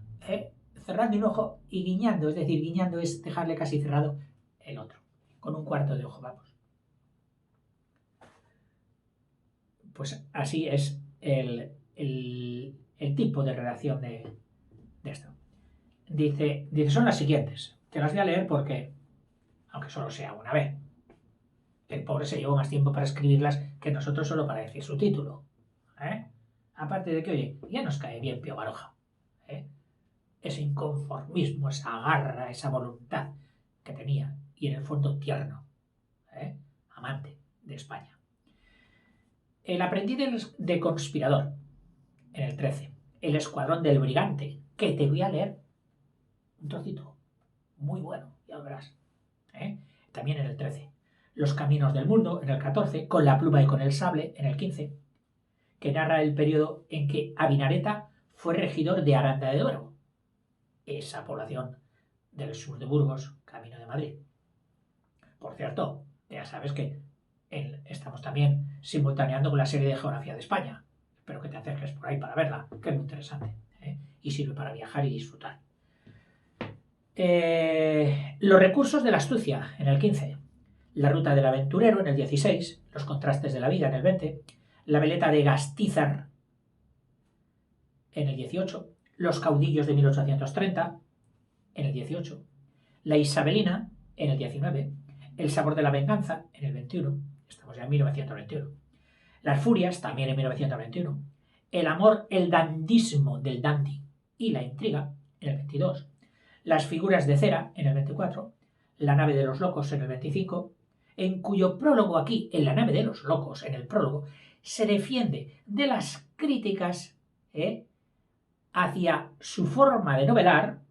cerrando un ojo y guiñando. Es decir, guiñando es dejarle casi cerrado el otro. Con un cuarto de ojo, vamos. Pues así es el tipo de redacción de esto. Dice, son las siguientes. Te las voy a leer porque, aunque solo sea una vez, el pobre se llevó más tiempo para escribirlas que nosotros solo para decir su título. Aparte de que, oye, ya nos cae bien Pío Baroja. Ese inconformismo, esa garra, esa voluntad que tenía. Y en el fondo tierno. Amante de España. El aprendiz de conspirador, en el 13. El escuadrón del brigante, que te voy a leer un trocito. Muy bueno, ya lo verás. También en el 13. Los caminos del mundo, en el 14. Con la pluma y con el sable, en el 15. Que narra el periodo en que Avinareta fue regidor de Aranda de Duero, esa población del sur de Burgos, camino de Madrid. Por cierto, ya sabes que estamos también simultaneando con la serie de Geografía de España. Espero que te acerques por ahí para verla, que es muy interesante. Y sirve para viajar y disfrutar. Los recursos de la astucia, en el 15. La ruta del aventurero, en el 16. Los contrastes de la vida, en el 20. La veleta de Gastizar, en el 18. Los caudillos de 1830, en el 18. La Isabelina, en el 19. El sabor de la venganza, en el 21. Estamos ya en 1921. Las furias, también en 1921. El amor, el dandismo del dandy y la intriga, en el 22. Las figuras de cera, en el 24. La nave de los locos, en el 25. En cuyo prólogo aquí, en la nave de los locos, en el prólogo, se defiende de las críticas hacia su forma de novelar,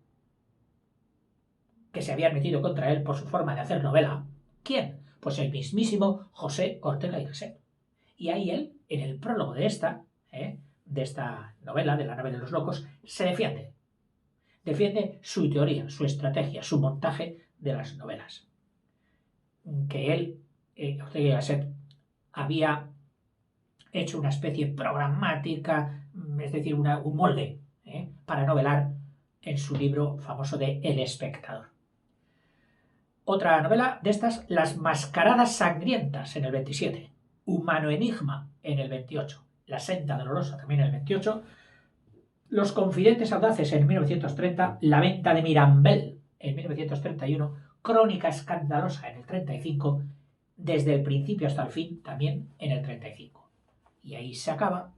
que se habían metido contra él por su forma de hacer novela. ¿Quién? Pues el mismísimo José Ortega y Gasset. Y ahí él, en el prólogo de esta novela, de la nave de los locos, se defiende. Defiende su teoría, su estrategia, su montaje de las novelas. Que él, Ortega y Gasset, había hecho una especie programática, es decir, un molde para novelar en su libro famoso de El espectador. Otra novela de estas, Las mascaradas sangrientas, en el 27. Humano enigma, en el 28. La senda dolorosa, también en el 28. Los confidentes audaces, en 1930. La venta de Mirambel, en 1931. Crónica escandalosa, en el 35. Desde el principio hasta el fin, también en el 35. Y ahí se acaba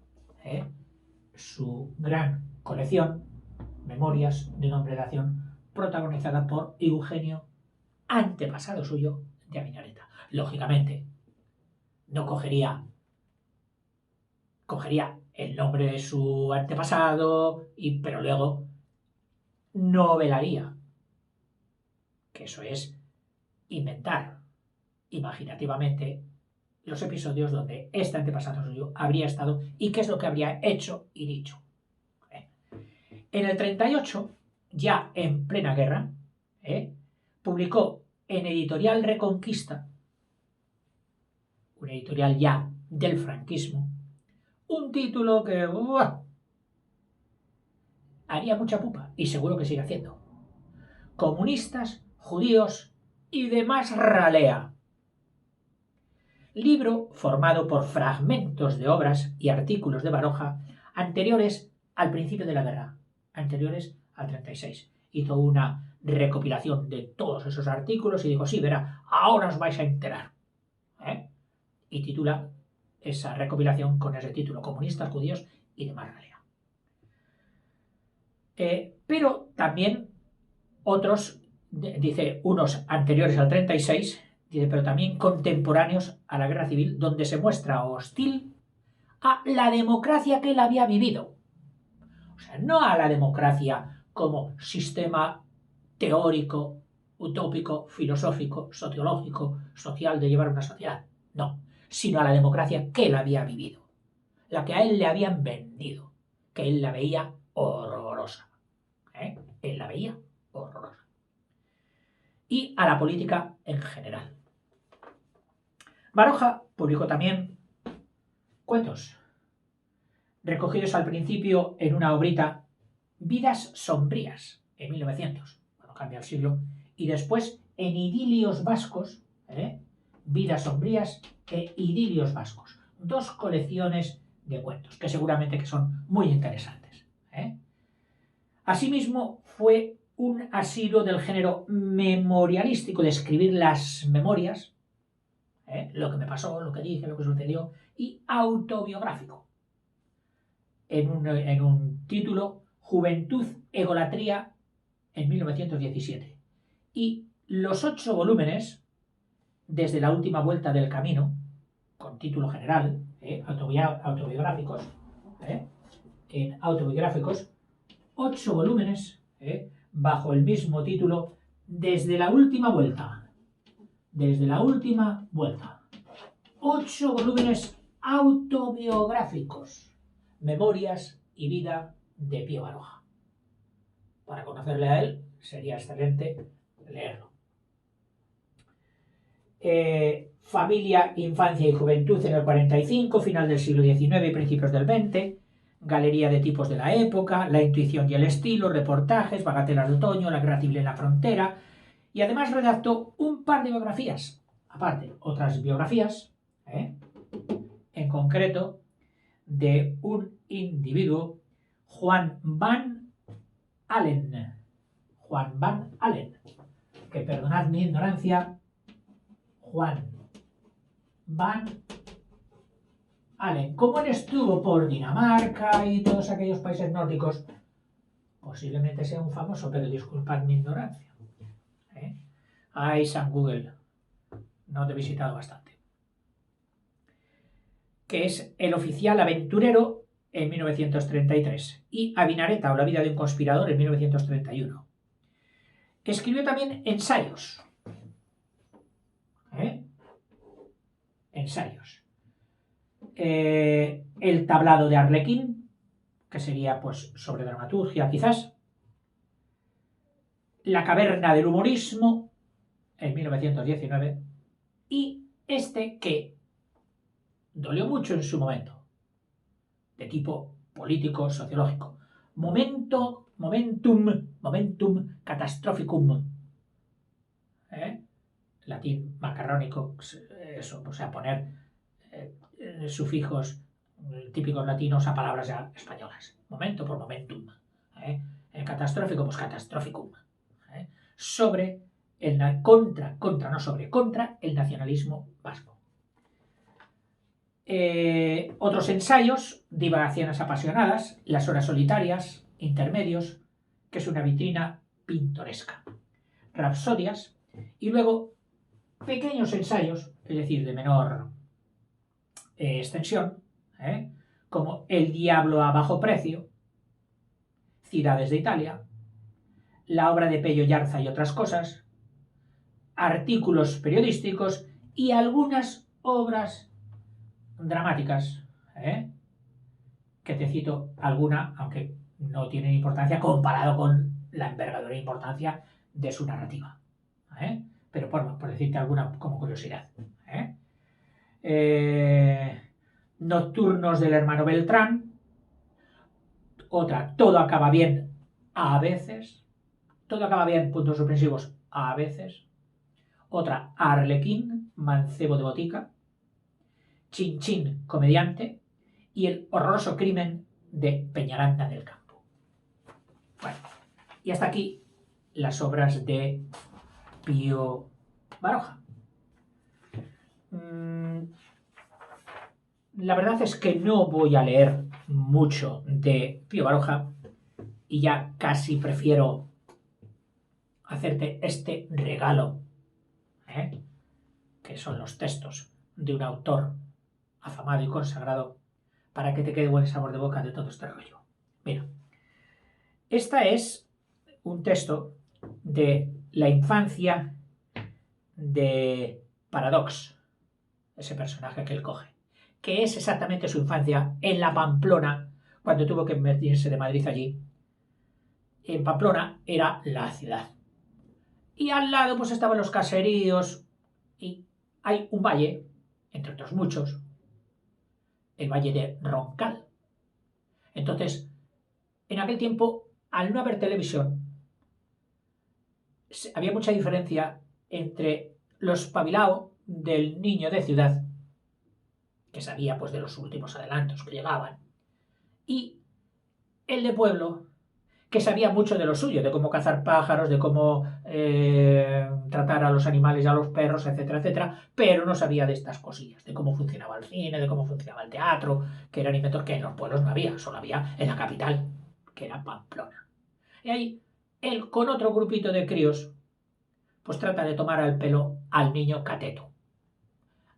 su gran colección, Memorias de una Nación, protagonizada por Eugenio, antepasado suyo, de Avinareta. Lógicamente, no cogería el nombre de su antepasado, pero luego novelaría. Que eso es inventar imaginativamente los episodios donde este antepasado suyo habría estado y qué es lo que habría hecho y dicho. En el 38, ya en plena guerra, publicó en Editorial Reconquista, una editorial ya del franquismo, un título que haría mucha pupa, y seguro que sigue haciendo. Comunistas, judíos y demás ralea. Libro formado por fragmentos de obras y artículos de Baroja anteriores al principio de la guerra, anteriores al 36. Hizo una recopilación de todos esos artículos y dijo, sí, verá, ahora os vais a enterar. Y titula esa recopilación con ese título, Comunistas, Judíos y demás realidad. Pero también otros, dice, unos anteriores al 36, dice, pero también contemporáneos a la guerra civil, donde se muestra hostil a la democracia que él había vivido. O sea, no a la democracia como sistema teórico, utópico, filosófico, sociológico, social de llevar una sociedad. No, sino a la democracia que él había vivido. La que a él le habían vendido, que él la veía horrorosa. Él la veía horrorosa. Y a la política en general. Baroja publicó también cuentos, recogidos al principio en una obrita, Vidas sombrías, en 1900, cuando cambia el siglo, y después en Idilios vascos, Vidas sombrías e Idilios vascos, dos colecciones de cuentos, que seguramente que son muy interesantes. Asimismo, fue un asiduo del género memorialístico, de escribir las memorias, lo que me pasó, lo que dije, lo que sucedió, y autobiográfico, en un título, Juventud, Egolatría, en 1917. Y los 8 volúmenes, desde la última vuelta del camino, con título general, autobiográficos, en autobiográficos, 8 volúmenes, bajo el mismo título, desde la última vuelta. Desde la última vuelta. 8 volúmenes autobiográficos. Memorias y vida de Pío Baroja. Para conocerle a él, sería excelente leerlo. Familia, infancia y juventud en el 45, final del siglo XIX y principios del XX. Galería de tipos de la época, la intuición y el estilo, reportajes, bagatelas de otoño, la guerra civil en la frontera, y además redactó un par de biografías, aparte otras biografías, en concreto de un individuo, Juan Van Allen, que perdonad mi ignorancia, Juan Van Allen. Como él estuvo por Dinamarca y todos aquellos países nórdicos, posiblemente sea un famoso, pero disculpad mi ignorancia. Ay, San Google, no te he visitado bastante. Que es El oficial aventurero en 1933 y Avinareta o la vida de un conspirador en 1931. Escribió también ensayos. Ensayos. El tablado de Arlequín, que sería pues sobre dramaturgia quizás. La caverna del humorismo en 1919 y este que dolió mucho en su momento, de tipo político, sociológico, Momentum Catastrophicum, latín macarrónico, eso, o sea, poner sufijos típicos latinos a palabras ya españolas, momento por momentum, catastrófico, pues catastrophicum, sobre contra el nacionalismo vasco. Otros ensayos, divagaciones apasionadas, las horas solitarias, intermedios, que es una vitrina pintoresca, rapsodias, y luego pequeños ensayos, es decir, de menor extensión, como El diablo a bajo precio, Ciudades de Italia, la obra de Pello Yarza y otras cosas, artículos periodísticos y algunas obras dramáticas, que te cito alguna, aunque no tienen importancia comparado con la envergadura e importancia de su narrativa, pero por decirte alguna como curiosidad. Nocturnos del hermano Beltrán, otra, todo acaba bien a veces, todo acaba bien, puntos suspensivos, a veces, otra, Arlequín, mancebo de botica, Chin Chin, comediante, y el horroroso crimen de Peñaranda del Campo. Bueno, y hasta aquí las obras de Pío Baroja. La verdad es que no voy a leer mucho de Pío Baroja y ya casi prefiero hacerte este regalo, que son los textos de un autor afamado y consagrado, para que te quede buen sabor de boca de todo este rollo. Mira, esta es un texto de la infancia de Paradox, ese personaje que él coge, que es exactamente su infancia en la Pamplona, cuando tuvo que meterse de Madrid allí. En Pamplona era la ciudad. Y al lado pues estaban los caseríos y hay un valle, entre otros muchos, el valle de Roncal. Entonces, en aquel tiempo, al no haber televisión, había mucha diferencia entre lo espabilado del niño de ciudad, que sabía pues de los últimos adelantos que llegaban, y el de pueblo, que sabía mucho de lo suyo, de cómo cazar pájaros, de cómo tratar a los animales y a los perros, etcétera, etcétera, pero no sabía de estas cosillas, de cómo funcionaba el cine, de cómo funcionaba el teatro, que eran inventos que en los pueblos no había, solo había en la capital, que era Pamplona. Y ahí, él con otro grupito de críos, pues trata de tomar al pelo al niño cateto,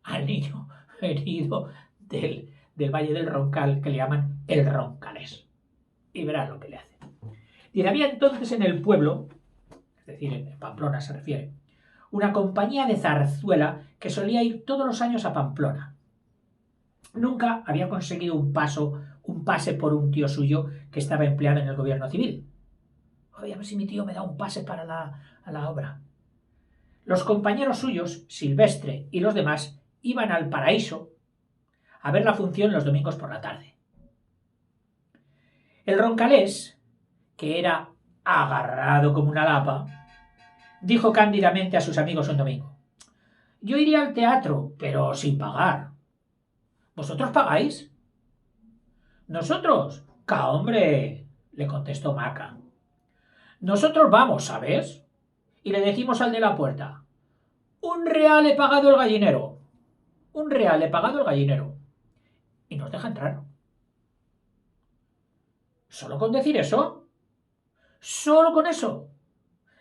al niño herido del Valle del Roncal, que le llaman el Roncalés. Y verás lo que le hace. Y había entonces en el pueblo, es decir, en Pamplona se refiere, una compañía de zarzuela que solía ir todos los años a Pamplona. Nunca había conseguido un pase por un tío suyo que estaba empleado en el gobierno civil. Oye, a ver si mi tío me da un pase para la obra. Los compañeros suyos, Silvestre y los demás, iban al Paraíso a ver la función los domingos por la tarde. El Roncalés, que era agarrado como una lapa, dijo cándidamente a sus amigos un domingo: yo iría al teatro, pero sin pagar. ¿Vosotros pagáis? Nosotros. ¡Ca, hombre!, le contestó Maca. Nosotros vamos, ¿sabes? Y le decimos al de la puerta: 1 real he pagado el gallinero. 1 real he pagado el gallinero. Y nos deja entrar. ¿Solo con decir eso? ¿Solo con eso?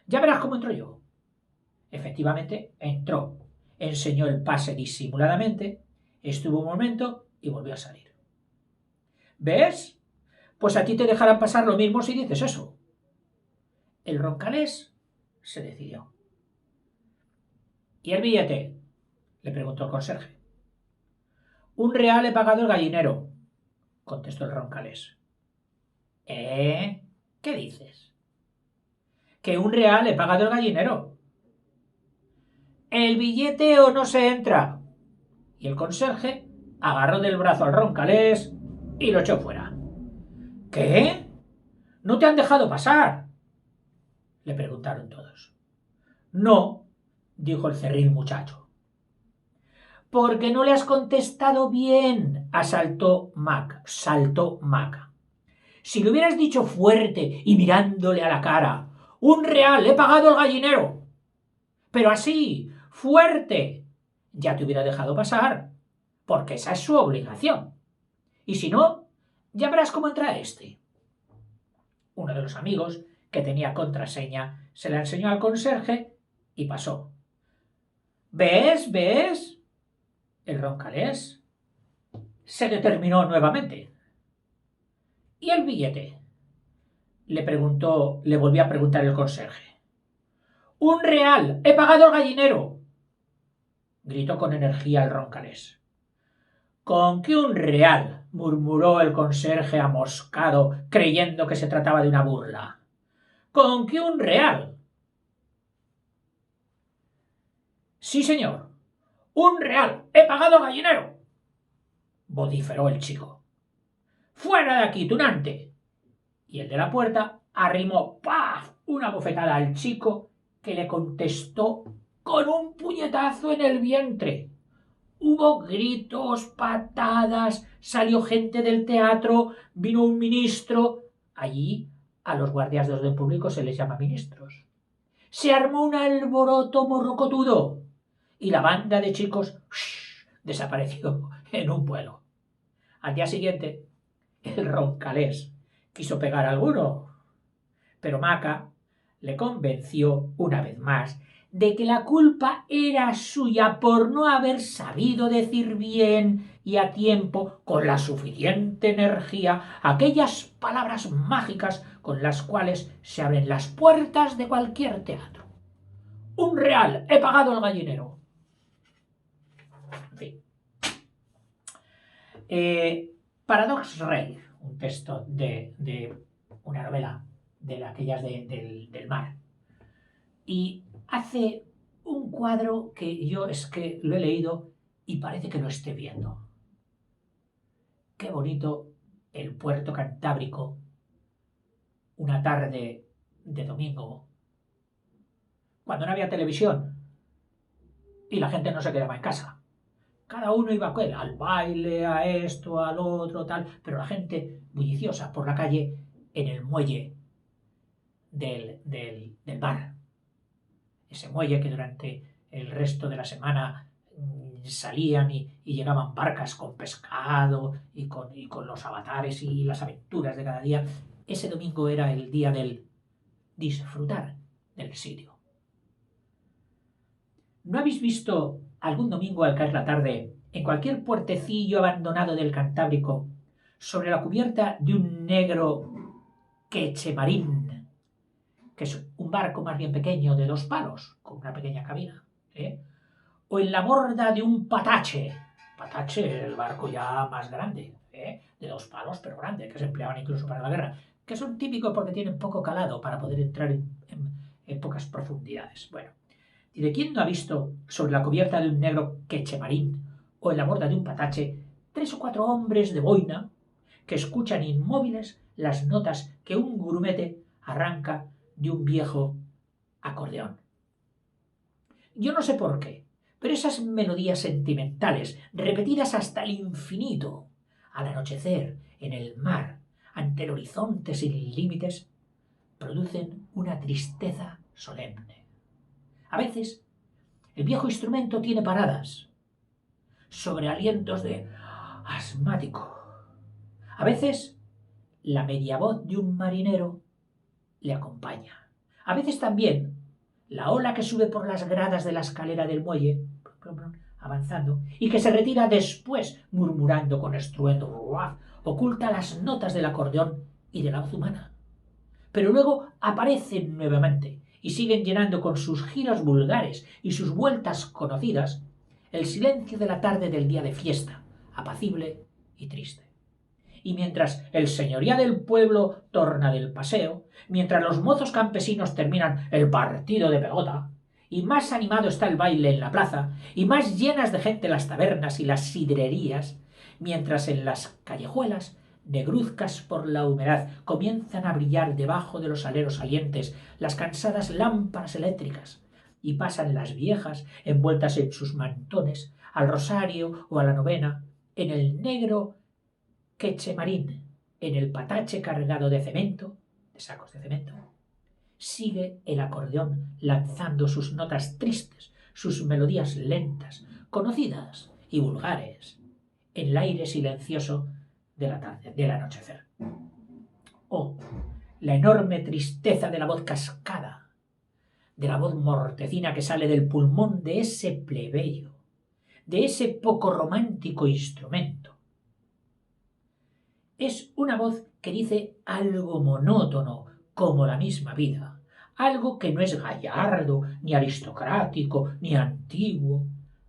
Ya verás cómo entro yo. Efectivamente, entró, enseñó el pase disimuladamente, estuvo un momento y volvió a salir. ¿Ves? Pues a ti te dejarán pasar lo mismo si dices eso. El Roncalés se decidió. ¿Y el billete?, le preguntó el conserje. 1 real he pagado el gallinero, contestó el Roncalés. ¿Qué dices? Que 1 real he pagado el gallinero. El billete o no se entra. Y el conserje agarró del brazo al Roncalés y lo echó fuera. ¿Qué? ¿No te han dejado pasar?, le preguntaron todos. No, dijo el cerril muchacho. Porque no le has contestado bien, saltó Maca. Si le hubieras dicho fuerte y mirándole a la cara: 1 real, he pagado el gallinero, pero así, fuerte, ya te hubiera dejado pasar, porque esa es su obligación. Y si no, ya verás cómo entra este. Uno de los amigos, que tenía contraseña, se la enseñó al conserje y pasó. ¿Ves? El Roncalés se determinó nuevamente. ¿Y el billete?, le volvió a preguntar el conserje. 1 real, he pagado el gallinero, gritó con energía el Roncalés. ¿Con qué 1 real?, murmuró el conserje amoscado, creyendo que se trataba de una burla. ¿Con qué 1 real? Sí, señor, 1 real, he pagado el gallinero, vociferó el chico. ¡Fuera de aquí, tunante! Y el de la puerta arrimó ¡paf!, una bofetada al chico, que le contestó con un puñetazo en el vientre. Hubo gritos, patadas, salió gente del teatro, vino un ministro. Allí a los guardias de orden público se les llama ministros. Se armó un alboroto morrocotudo y la banda de chicos desapareció en un vuelo. Al día siguiente, el roncalés quiso pegar a alguno, pero Maca le convenció una vez más de que la culpa era suya por no haber sabido decir bien y a tiempo, con la suficiente energía, aquellas palabras mágicas con las cuales se abren las puertas de cualquier teatro. ¡Un real! ¡He pagado el gallinero! En fin. Paradox Rey, un texto de una novela de aquellas del mar. Y hace un cuadro que yo es que lo he leído y parece que lo esté viendo. Qué bonito el puerto Cantábrico, una tarde de domingo, cuando no había televisión y la gente no se quedaba en casa. Cada uno iba al baile, a esto, al otro, tal, pero la gente bulliciosa por la calle en el muelle del mar. Ese muelle que durante el resto de la semana salían y llegaban barcas con pescado y con los avatares y las aventuras de cada día. Ese domingo era el día del disfrutar del sitio. ¿No habéis visto algún domingo al caer la tarde en cualquier puertecillo abandonado del Cantábrico, sobre la cubierta de un negro quechemarín, que es un barco más bien pequeño de 2 palos, con una pequeña cabina, o en la borda de un patache, el barco ya más grande, de 2 palos pero grande, que se empleaban incluso para la guerra, que son típicos porque tienen poco calado para poder entrar en pocas profundidades. Bueno, ¿y de quién no ha visto sobre la cubierta de un negro quechemarín o en la borda de un patache 3 o 4 hombres de boina que escuchan inmóviles las notas que un grumete arranca de un viejo acordeón? Yo no sé por qué, pero esas melodías sentimentales, repetidas hasta el infinito, al anochecer, en el mar, ante el horizonte sin límites, producen una tristeza solemne. A veces, el viejo instrumento tiene paradas, sobre alientos de asmático. A veces, la media voz de un marinero le acompaña. A veces también, la ola que sube por las gradas de la escalera del muelle, avanzando, y que se retira después murmurando con estruendo, oculta las notas del acordeón y de la voz humana. Pero luego aparecen nuevamente y siguen llenando con sus giros vulgares y sus vueltas conocidas el silencio de la tarde del día de fiesta, apacible y triste. Y mientras el señoría del pueblo torna del paseo, mientras los mozos campesinos terminan el partido de pelota, y más animado está el baile en la plaza, y más llenas de gente las tabernas y las sidrerías, mientras en las callejuelas, negruzcas por la humedad, comienzan a brillar debajo de los aleros salientes las cansadas lámparas eléctricas, y pasan las viejas, envueltas en sus mantones, al rosario o a la novena, en el negro quechemarín, en el patache cargado de cemento, de sacos de cemento, sigue el acordeón lanzando sus notas tristes, sus melodías lentas, conocidas y vulgares, en el aire silencioso de la tarde, del anochecer. Oh, la enorme tristeza de la voz cascada, de la voz mortecina que sale del pulmón de ese plebeyo, de ese poco romántico instrumento. Es una voz que dice algo monótono, como la misma vida, algo que no es gallardo, ni aristocrático, ni antiguo,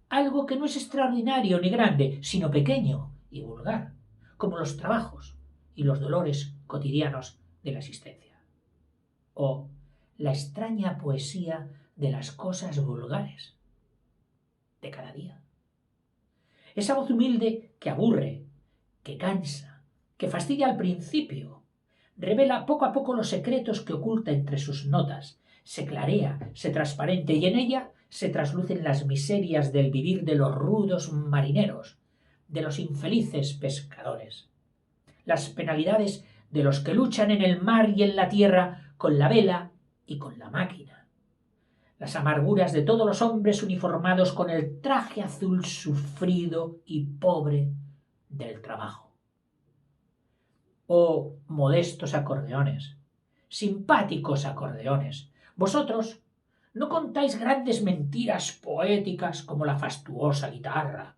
algo que no es extraordinario ni grande, sino pequeño y vulgar, como los trabajos y los dolores cotidianos de la existencia. O la extraña poesía de las cosas vulgares de cada día. Esa voz humilde que aburre, que cansa, que fastidia al principio, revela poco a poco los secretos que oculta entre sus notas, se clarea, se transparente y en ella se traslucen las miserias del vivir de los rudos marineros, de los infelices pescadores, las penalidades de los que luchan en el mar y en la tierra con la vela y con la máquina, las amarguras de todos los hombres uniformados con el traje azul sufrido y pobre del trabajo. Oh, modestos acordeones, simpáticos acordeones, vosotros no contáis grandes mentiras poéticas como la fastuosa guitarra.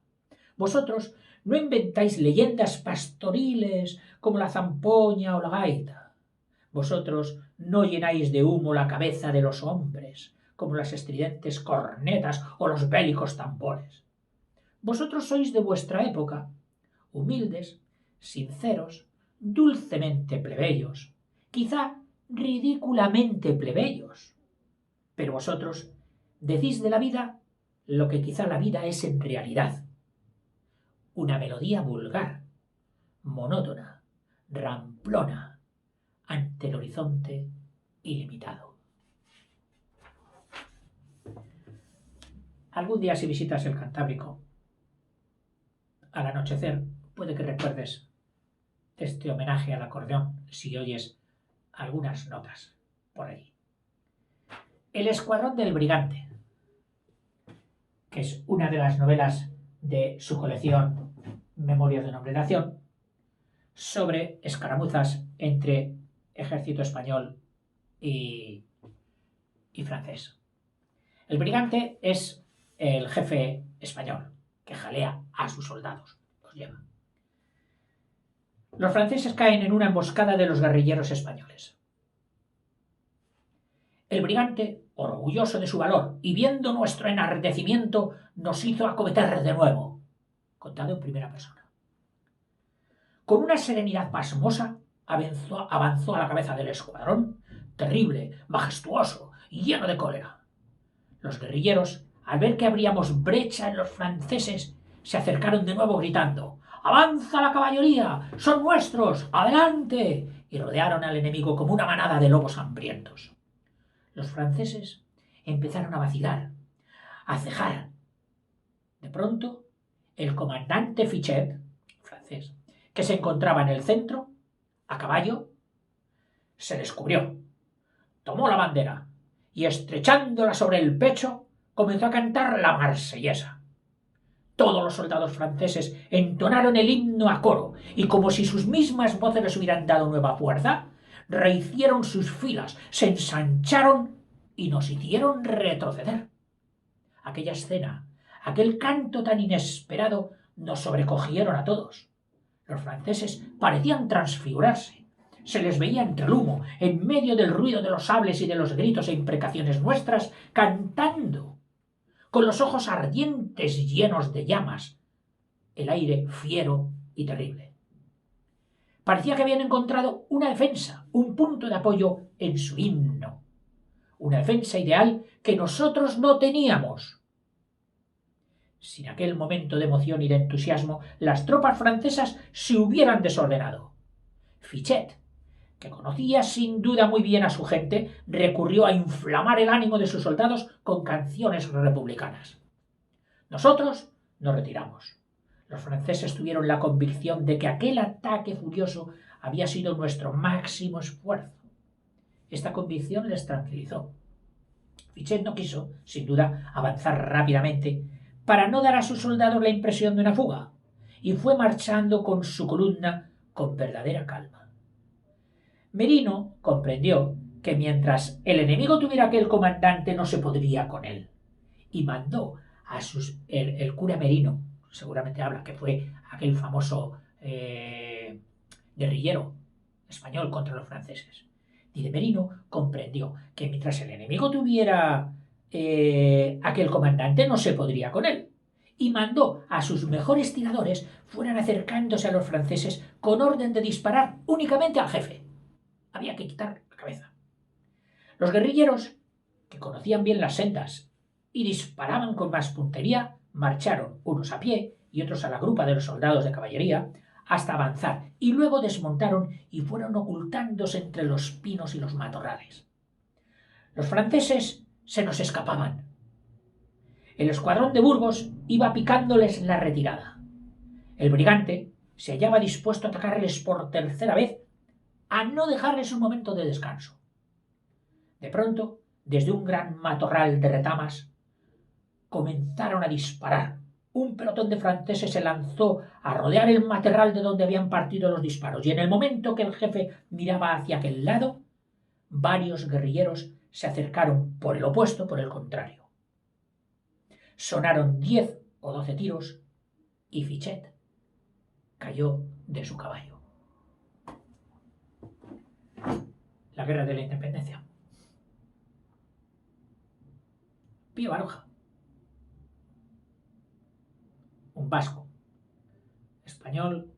Vosotros no inventáis leyendas pastoriles como la zampoña o la gaita. Vosotros no llenáis de humo la cabeza de los hombres como las estridentes cornetas o los bélicos tambores. Vosotros sois de vuestra época, humildes, sinceros, dulcemente plebeyos, quizá ridículamente plebeyos. Pero vosotros decís de la vida lo que quizá la vida es en realidad. Una melodía vulgar, monótona, ramplona, ante el horizonte ilimitado. Algún día si visitas el Cantábrico, al anochecer puede que recuerdes este homenaje al acordeón si oyes algunas notas por ahí. El Escuadrón del Brigante, que es una de las novelas de su colección Memorias de Noble Nación, sobre escaramuzas entre ejército español y francés. El brigante es el jefe español que jalea a sus soldados, los lleva. Los franceses caen en una emboscada de los guerrilleros españoles. El brigante, orgulloso de su valor y viendo nuestro enardecimiento, nos hizo acometer de nuevo, contado en primera persona. Con una serenidad pasmosa avanzó a la cabeza del escuadrón, terrible, majestuoso y lleno de cólera. Los guerrilleros, al ver que abríamos brecha en los franceses, se acercaron de nuevo gritando: ¡Avanza la caballería! ¡Son nuestros! ¡Adelante! Y rodearon al enemigo como una manada de lobos hambrientos. Los franceses empezaron a vacilar, a cejar. De pronto, el comandante Fichet, francés, que se encontraba en el centro, a caballo, se descubrió, tomó la bandera y, estrechándola sobre el pecho, comenzó a cantar la marsellesa. Todos los soldados franceses entonaron el himno a coro y, como si sus mismas voces les hubieran dado nueva fuerza, rehicieron sus filas, se ensancharon y nos hicieron retroceder. Aquella escena, aquel canto tan inesperado, nos sobrecogieron a todos. Los franceses parecían transfigurarse. Se les veía entre el humo, en medio del ruido de los sables y de los gritos e imprecaciones nuestras, cantando, con los ojos ardientes y llenos de llamas, el aire fiero y terrible. Parecía que habían encontrado una defensa, un punto de apoyo en su himno, una defensa ideal que nosotros no teníamos. Sin aquel momento de emoción y de entusiasmo, las tropas francesas se hubieran desordenado. Fichet, que conocía sin duda muy bien a su gente, recurrió a inflamar el ánimo de sus soldados con canciones republicanas. Nosotros nos retiramos. Los franceses tuvieron la convicción de que aquel ataque furioso había sido nuestro máximo esfuerzo. Esta convicción les tranquilizó. Fichet no quiso, sin duda, avanzar rápidamente para no dar a sus soldados la impresión de una fuga, y fue marchando con su columna con verdadera calma. Merino comprendió que mientras el enemigo tuviera aquel comandante no se podría con él, y mandó a el cura Merino, seguramente habla, que fue aquel famoso guerrillero español contra los franceses. Y de Merino comprendió que mientras el enemigo tuviera aquel comandante no se podría con él, y mandó a sus mejores tiradores fueran acercándose a los franceses con orden de disparar únicamente al jefe. Había que quitar la cabeza. Los guerrilleros, que conocían bien las sendas y disparaban con más puntería, marcharon unos a pie y otros a la grupa de los soldados de caballería hasta avanzar, y luego desmontaron y fueron ocultándose entre los pinos y los matorrales. Los franceses se nos escapaban. El escuadrón de Burgos iba picándoles la retirada. El brigante se hallaba dispuesto a atacarles por tercera vez, a no dejarles un momento de descanso. De pronto, desde un gran matorral de retamas, comenzaron a disparar. Un pelotón de franceses se lanzó a rodear el matorral de donde habían partido los disparos, y en el momento que el jefe miraba hacia aquel lado, varios guerrilleros se acercaron por el opuesto, por el contrario. Sonaron 10 o 12 tiros y Fichet cayó de su caballo. La guerra de la independencia. Pío Baroja, un vasco, español,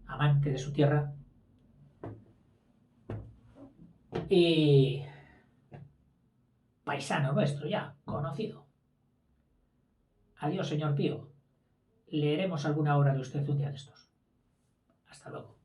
amante de su tierra y paisano nuestro ya, conocido. Adiós, señor Pío. Leeremos alguna obra de usted un día de estos. Hasta luego.